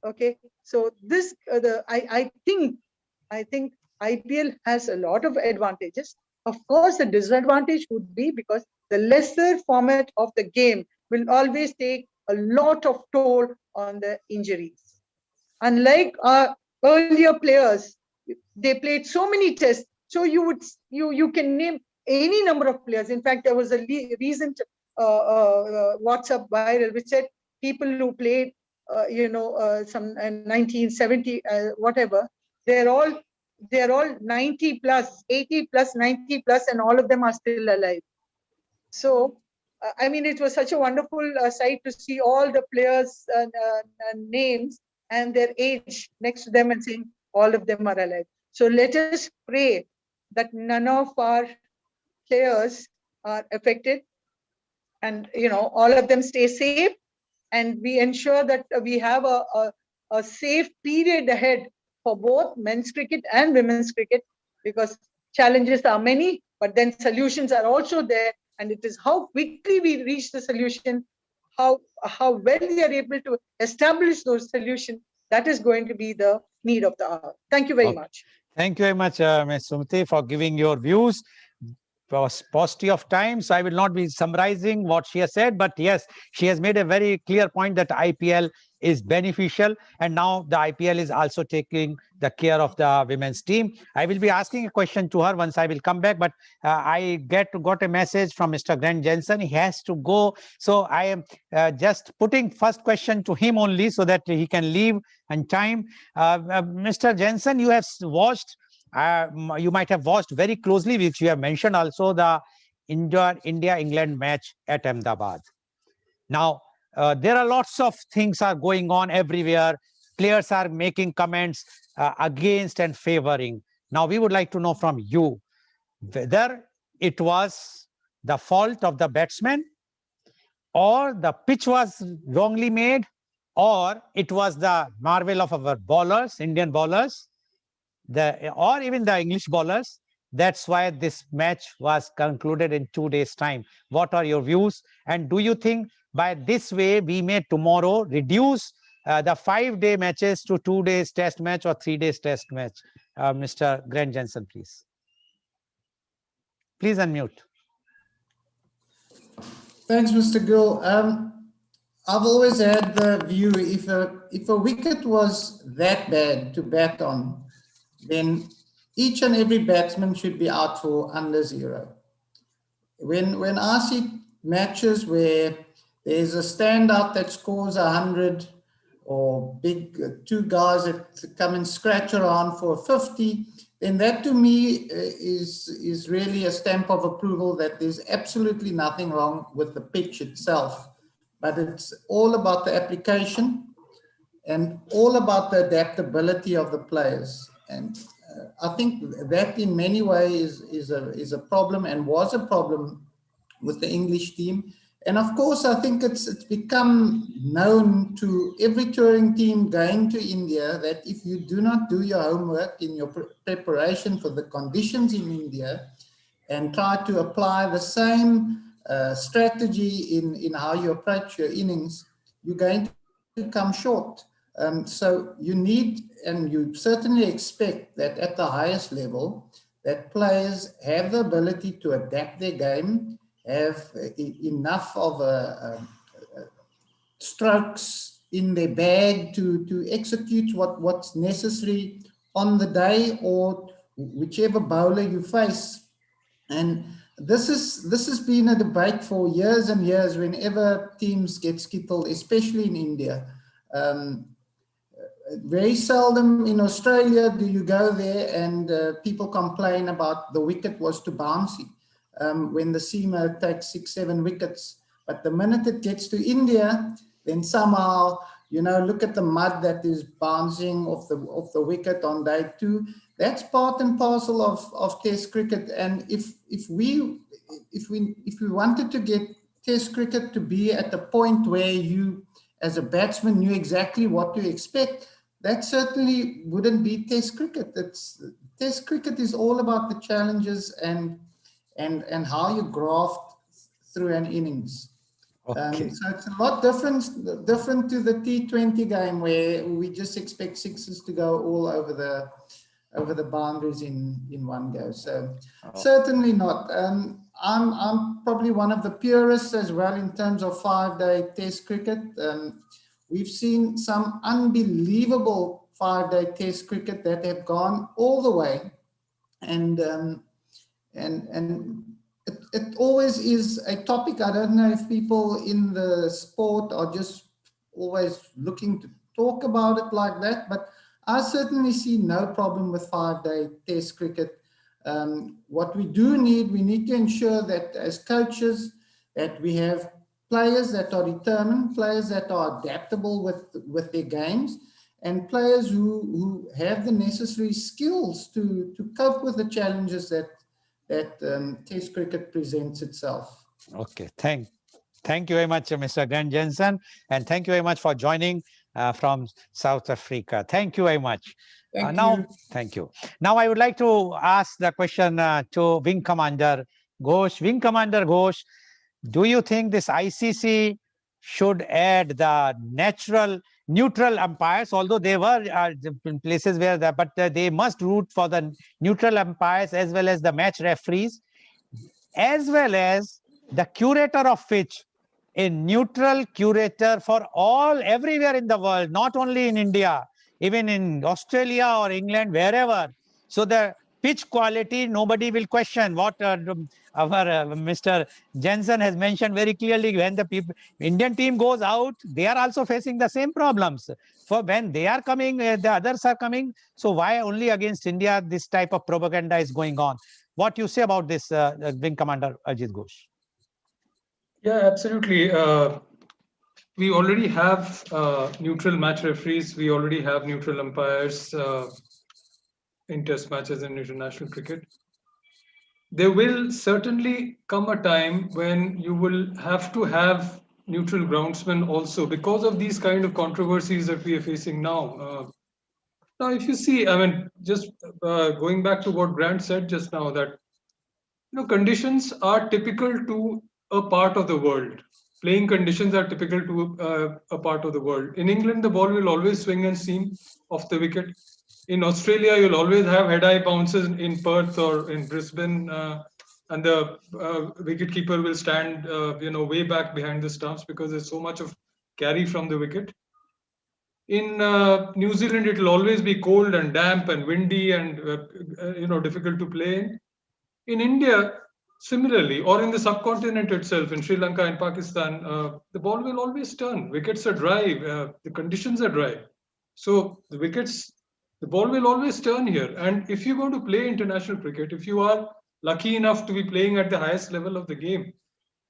Okay, so this I think IPL has a lot of advantages. Of course, the disadvantage would be because the lesser format of the game will always take a lot of toll on the injuries. Unlike our earlier players, they played so many tests. So you can name any number of players. In fact, there was a recent WhatsApp viral which said people who played, some 1970 whatever, they're all 90 plus, 80 plus, 90 plus, and all of them are still alive. So I mean, it was such a wonderful sight to see all the players names and their age next to them, and saying all of them are alive. So let us pray that none of our players are affected, and all of them stay safe, and we ensure that we have a safe period ahead for both men's cricket and women's cricket, because challenges are many, but then solutions are also there, and it is how quickly we reach the solution, how well we are able to establish those solutions, that is going to be the need of the hour. Thank you very much. Thank you very much, Ms. Sumati, for giving your views. Paucity of time, so I will not be summarizing what she has said, but yes, she has made a very clear point that IPL is beneficial, and now the IPL is also taking the care of the women's team. I will be asking a question to her once I will come back, but I got a message from Mr. Grant Jensen. He has to go, so I am just putting first question to him only so that he can leave in time. Mr. Jensen, you have watched, you might have watched very closely, which you have mentioned also, the India-England match at Ahmedabad. Now, there are lots of things are going on everywhere. Players are making comments against and favoring. Now, we would like to know from you whether it was the fault of the batsman, or the pitch was wrongly made, or it was the marvel of our bowlers, Indian bowlers, or even the English bowlers. That's why this match was concluded in 2 days' time. What are your views? And do you think by this way we may tomorrow reduce the 5-day matches to 2 days test match or 3 days test match? Mr. Grant Jensen, please. Please unmute. Thanks, Mr. Goel. I've always had the view, if a wicket was that bad to bat on, then each and every batsman should be out for under 0. When I see matches where there's a standout that scores 100 or big two guys that come and scratch around for 50, then that to me is really a stamp of approval that there's absolutely nothing wrong with the pitch itself, but it's all about the application and all about the adaptability of the players. And I think that in many ways is a problem, and was a problem with the English team. And of course, I think it's become known to every touring team going to India that if you do not do your homework in your preparation for the conditions in India and try to apply the same strategy in how you approach your innings, you're going to come short. So you need, and you certainly expect that at the highest level, that players have the ability to adapt their game, have enough of strokes in their bag to execute what's necessary on the day or whichever bowler you face. And this has been a debate for years and years whenever teams get skittled, especially in India. Very seldom in Australia do you go there and people complain about the wicket was too bouncy when the seamer takes 6-7 wickets. But the minute it gets to India, then somehow, you know, look at the mud that is bouncing off the wicket on day 2. That's part and parcel of Test cricket. And if we wanted to get Test cricket to be at the point where you, as a batsman, knew exactly what to expect, that certainly wouldn't be Test cricket. Test cricket is all about the challenges and how you graft through an innings. Okay. So it's a lot different to the T20 game where we just expect sixes to go all over the boundaries in one go. So certainly not. I'm probably one of the purists as well in terms of 5-day Test cricket. We've seen some unbelievable 5-day Test cricket that have gone all the way, and it always is a topic. I don't know if people in the sport are just always looking to talk about it like that, but I certainly see no problem with 5-day Test cricket. What we need to ensure that as coaches that we have players that are determined, players that are adaptable with their games, and players who have the necessary skills to cope with the challenges that Test cricket presents itself. Okay. Thank you very much, Mr. Grant Jensen, and thank you very much for joining from South Africa. Thank you very much. Thank you. Thank you. Now I would like to ask the question to Wing Commander Ghosh. Wing Commander Ghosh, do you think this ICC should add the neutral umpires, although they were in places where but they must root for the neutral umpires as well as the match referees, as well as the curator of pitch, a neutral curator for everywhere in the world, not only in India, even in Australia or England, wherever. So the pitch quality, nobody will question. What Mr. Jensen has mentioned very clearly, when the Indian team goes out, they are also facing the same problems. For when they are coming, the others are coming. So why only against India this type of propaganda is going on? What you say about this, Wing Commander Ajit Ghosh? Yeah, absolutely. We already have neutral match referees. We already have neutral umpires in test matches and international cricket. There will certainly come a time when you will have to have neutral groundsmen also, because of these kind of controversies that we are facing now. Now, if you see, I mean, just going back to what Grant said just now, that conditions are typical to a part of the world. Playing conditions are typical to a part of the world. In England, the ball will always swing and seam off the wicket. In Australia, you'll always have head-eye bounces in Perth or in Brisbane, and the wicketkeeper will stand, way back behind the stumps because there's so much of carry from the wicket. In New Zealand, it will always be cold and damp and windy and difficult to play in. In India, Similarly, or in the subcontinent itself, in Sri Lanka and Pakistan, the ball will always turn. Wickets are dry, the conditions are dry. So the ball will always turn here. And if you're going to play international cricket, if you are lucky enough to be playing at the highest level of the game,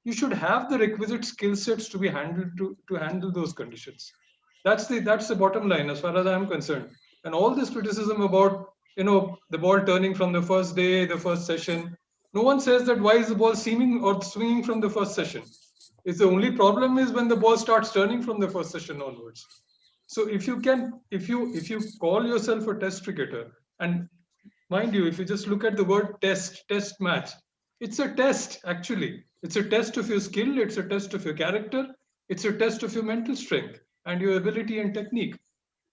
you should have the requisite skill sets to be handled to handle those conditions. That's the bottom line as far as I'm concerned. And all this criticism about the ball turning from the first day, the first session, no one says that why is the ball seaming or swinging from the first session. It's the only problem is when the ball starts turning from the first session onwards. So if you call yourself a test cricketer, and mind you, if you just look at the word test match, it's a test actually. It's a test of your skill, it's a test of your character, it's a test of your mental strength and your ability and technique.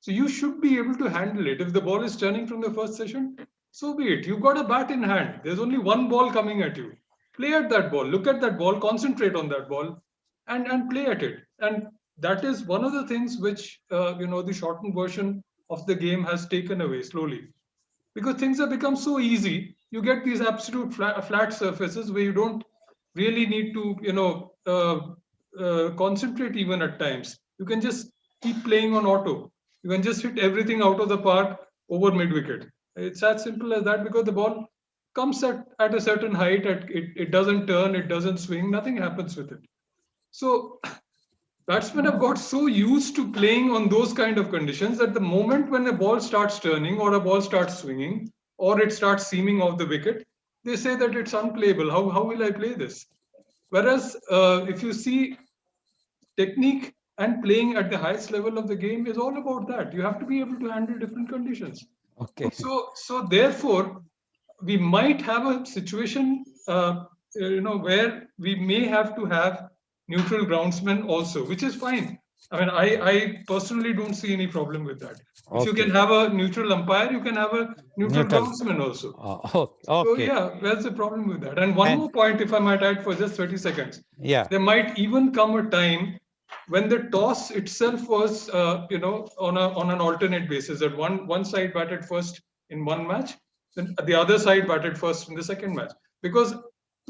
So you should be able to handle it. If the ball is turning from the first session, so be it. You've got a bat in hand. There's only one ball coming at you. Play at that ball, look at that ball, concentrate on that ball, and play at it. And that is one of the things which the shortened version of the game has taken away slowly, because things have become so easy. You get these absolute flat surfaces where you don't really need to concentrate even at times. You can just keep playing on auto. You can just hit everything out of the park over mid wicket. It's as simple as that, because the ball comes at a certain height, it doesn't turn, it doesn't swing, nothing happens with it. So batsmen have got so used to playing on those kind of conditions that the moment when a ball starts turning or a ball starts swinging or it starts seaming off the wicket, they say that it's unplayable. How will I play this? Whereas if you see, technique and playing at the highest level of the game is all about that. You have to be able to handle different conditions. Okay. So therefore, we might have a situation, where we may have to have neutral groundsmen also, which is fine. I mean, I personally don't see any problem with that. If you can have a neutral umpire, you can have a neutral groundsman also. Okay. So yeah, where's the problem with that? And one more point, if I might add for just 30 seconds. Yeah. There might even come a time when the toss itself was, on an alternate basis, that one side batted first in one match, then the other side batted first in the second match. Because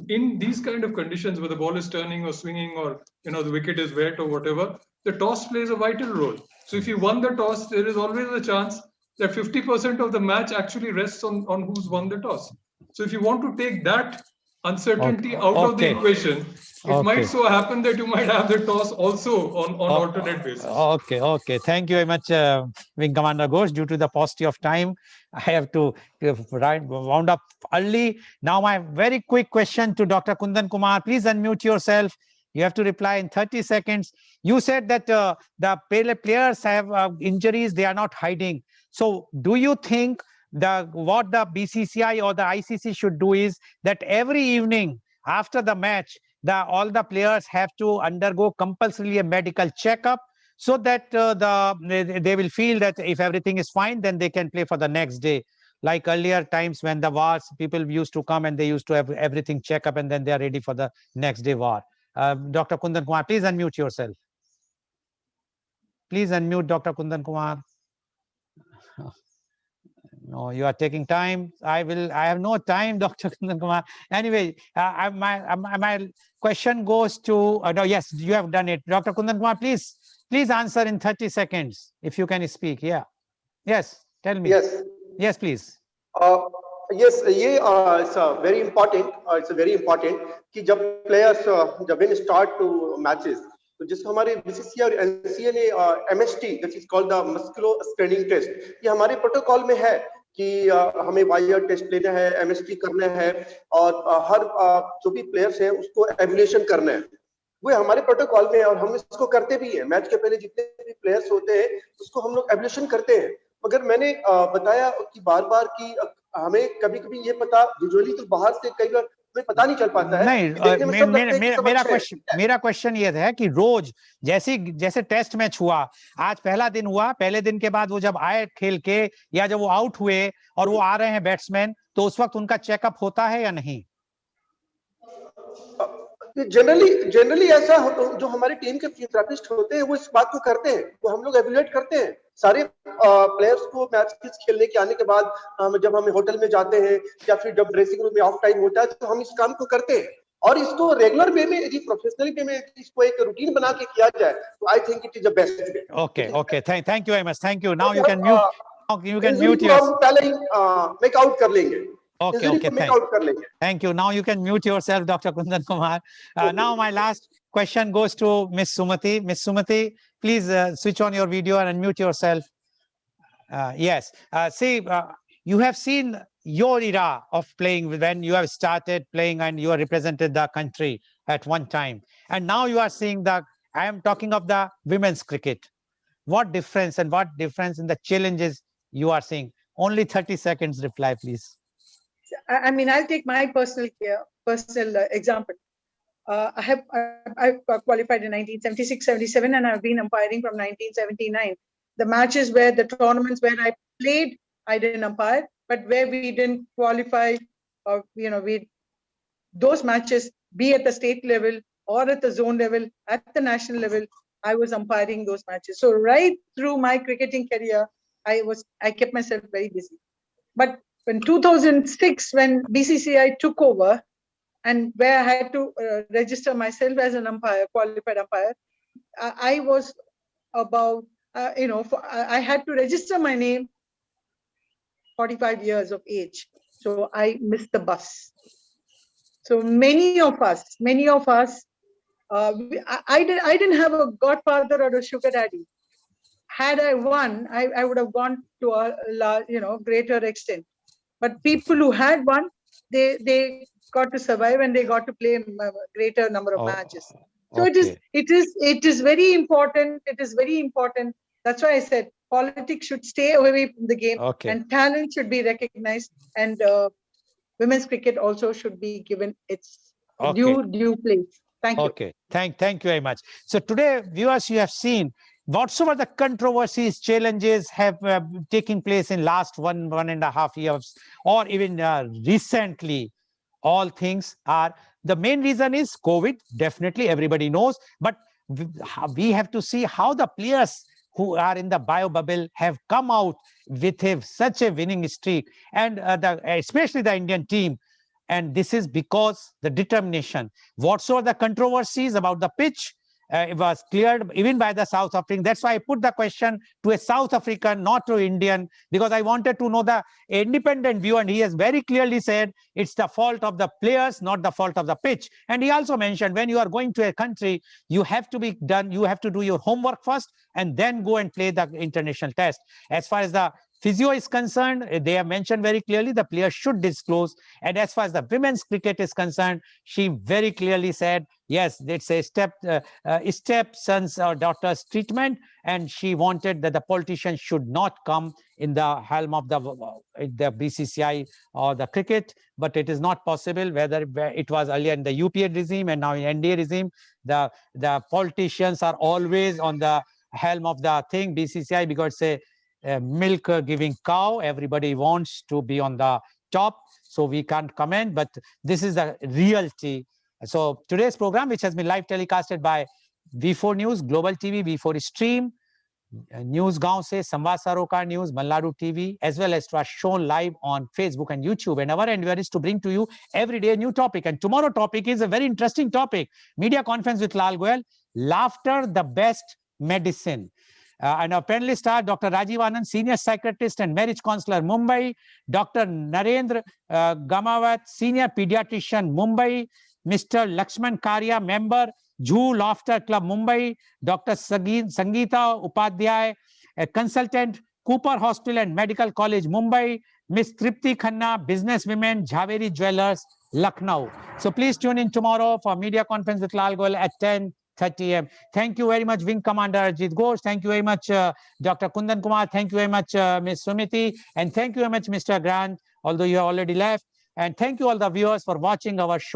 in these kind of conditions where the ball is turning or swinging or the wicket is wet or whatever, the toss plays a vital role. So if you won the toss, there is always a chance that 50% of the match actually rests on who's won the toss. So if you want to take that uncertainty out of the equation, it might so happen that you might have the toss also on alternate basis. Okay. Thank you very much, Wing Commander Ghosh. Due to the paucity of time, I have to round up early. Now, my very quick question to Dr. Kundan Kumar. Please unmute yourself. You have to reply in 30 seconds. You said that the players have injuries, they are not hiding. So do you think what the BCCI or the ICC should do is that every evening after the match, all the players have to undergo compulsorily a medical checkup, so that they will feel that if everything is fine, then they can play for the next day. Like earlier times when the wars, people used to come and they used to have everything check up and then they are ready for the next day war. Dr. Kundan Kumar, please unmute yourself. Please unmute Dr. Kundan Kumar. No, you are taking time. I have no time, Dr. Kundan Kumar. Anyway, my question goes to, no, yes, you have done it. Dr. Kundan Kumar, please answer in 30 seconds, if you can speak. Yeah. Yes, tell me. Yes, please. Yes, it's very important. It's very important कि जब players जब when start to matches, तो जिसको हमारे BCCI और NCA ने MST, which is called the musculo screening test, ये हमारे प्रोटोकॉल में है कि हमें वायर टेस्ट लेना है, MST करना है और हर जो भी प्लेयर्स हैं उसको एवल्यूएशन करना है. वो हमारे प्रोटोकॉल में है और हम इसको करते भी हैं. मैच के पहले जितने भी प्लेयर्स होते हैं उसको हम लोग एवल्यूएशन करते हैं. मगर मैंने बताया कि बार-बार कि हमें कभी-कभी ये पता विजुअली तो बाहर से कई बार हमें पता नहीं चल पाता है. नहीं, मेरा क्वेश्चन ये है कि रोज जैसे टेस्ट मैच हुआ, आज पहला दिन हुआ, पहले दिन के बाद वो जब आए खेल के या जब वो आउट हुए और वो आ रहे हैं बैट्समैन, तो उस वक्त उनका चेकअप होता है या नहीं? जनरली ऐसा जो हमारी टीम के फिजियोथेरेपिस्ट होते हैं वो इस बात को करते हैं, वो हम लोग एवेल्युएट करते हैं सारे प्लेयर्स को मैच खेलने के आने के बाद, जब हम होटल में जाते हैं या फिर जब ड्रेसिंग रूम में ऑफ टाइम होता है तो हम इस काम को करते हैं। और इसको रेगुलर वे में, यदि प्रोफेशनल वे में इसको एक रूटीन बना के किया जाए तो I think it is the best way. Okay, thank you very much, thank you. Now you can mute, you can mute your yourself. पहले ही मेक आउट कर लेंगे। Okay, thank you. Now you can mute yourself, Dr. Kundan Kumar. Now my last question goes to Miss Sumati. Miss Sumati, please switch on your video and unmute yourself. Yes. See, you have seen your era of playing when you have started playing and you have represented the country at one time. And now you are seeing I am talking of the women's cricket. What difference and what difference in the challenges you are seeing? Only 30 seconds reply, please. I mean, I'll take my personal example. I qualified in 1976-77, and I've been umpiring from 1979. The matches where the tournaments where I played, I didn't umpire, but where we didn't qualify, or those matches, be at the state level or at the zone level, at the national level, I was umpiring those matches. So right through my cricketing career, I kept myself very busy. But in 2006, when BCCI took over, and where I had to register myself as an umpire, qualified umpire, I was about, I had to register my name 45 years of age. So I missed the bus. So many of us, I didn't have a godfather or a sugar daddy. Had I won, I would have gone to a greater extent. But people who had won, they got to survive and they got to play a greater number of matches. So okay. it is very important. It is very important. That's why I said politics should stay away from the game, and talent should be recognized, and women's cricket also should be given its due place. Thank you. Okay, thank you very much. So today, viewers, you have seen whatsoever the controversies, challenges have taken place in last 1.5 years, or even recently. All things are, the main reason is COVID, definitely everybody knows, but we have to see how the players who are in the bio bubble have come out with such a winning streak, and especially the Indian team. And this is because the determination. Whatsoever the controversies about the pitch, it was cleared even by the South African. That's why I put the question to a South African, not to Indian, because I wanted to know the independent view. And he has very clearly said it's the fault of the players, not the fault of the pitch. And he also mentioned when you are going to a country, you have to do your homework first and then go and play the international test. As far as the physio is concerned, they have mentioned very clearly the players should disclose. And as far as the women's cricket is concerned, she very clearly said, yes, it's a step-son's or daughter's treatment. And she wanted that the politicians should not come in the helm of the BCCI or the cricket, but it is not possible. Whether it was earlier in the UPA regime and now in NDA regime, the politicians are always on the helm of the thing, BCCI, because it's a milk giving cow. Everybody wants to be on the top, so we can't comment, but this is the reality. So today's program, which has been live telecasted by V4 News, Global TV, V4 Stream, News Gaon se, Samvad Sarokar News, Malladu TV, as well as to are shown live on Facebook and YouTube. And our endeavor is to bring to you every day a new topic. And tomorrow topic is a very interesting topic. Media conference with Lal Goel, laughter, the best medicine. And our panelists are Dr. Rajiv Anand, Senior Psychiatrist and Marriage Counselor, Mumbai, Dr. Narendra Gamawat, Senior Pediatrician, Mumbai, Mr. Lakshman Karya, Member, Jhu Laughter Club, Mumbai, Dr. Sangeeta Upadhyay, a Consultant, Cooper Hospital and Medical College, Mumbai, Ms. Tripti Khanna, Businesswomen, Jhaveri Jewelers, Lucknow. So please tune in tomorrow for media conference with Lal Goel at 10:30 a.m. Thank you very much, Wing Commander Ajit Ghosh. Thank you very much, Dr. Kundan Kumar. Thank you very much, Ms. Sumiti. And thank you very much, Mr. Grant, although you have already left. And thank you all the viewers for watching our show.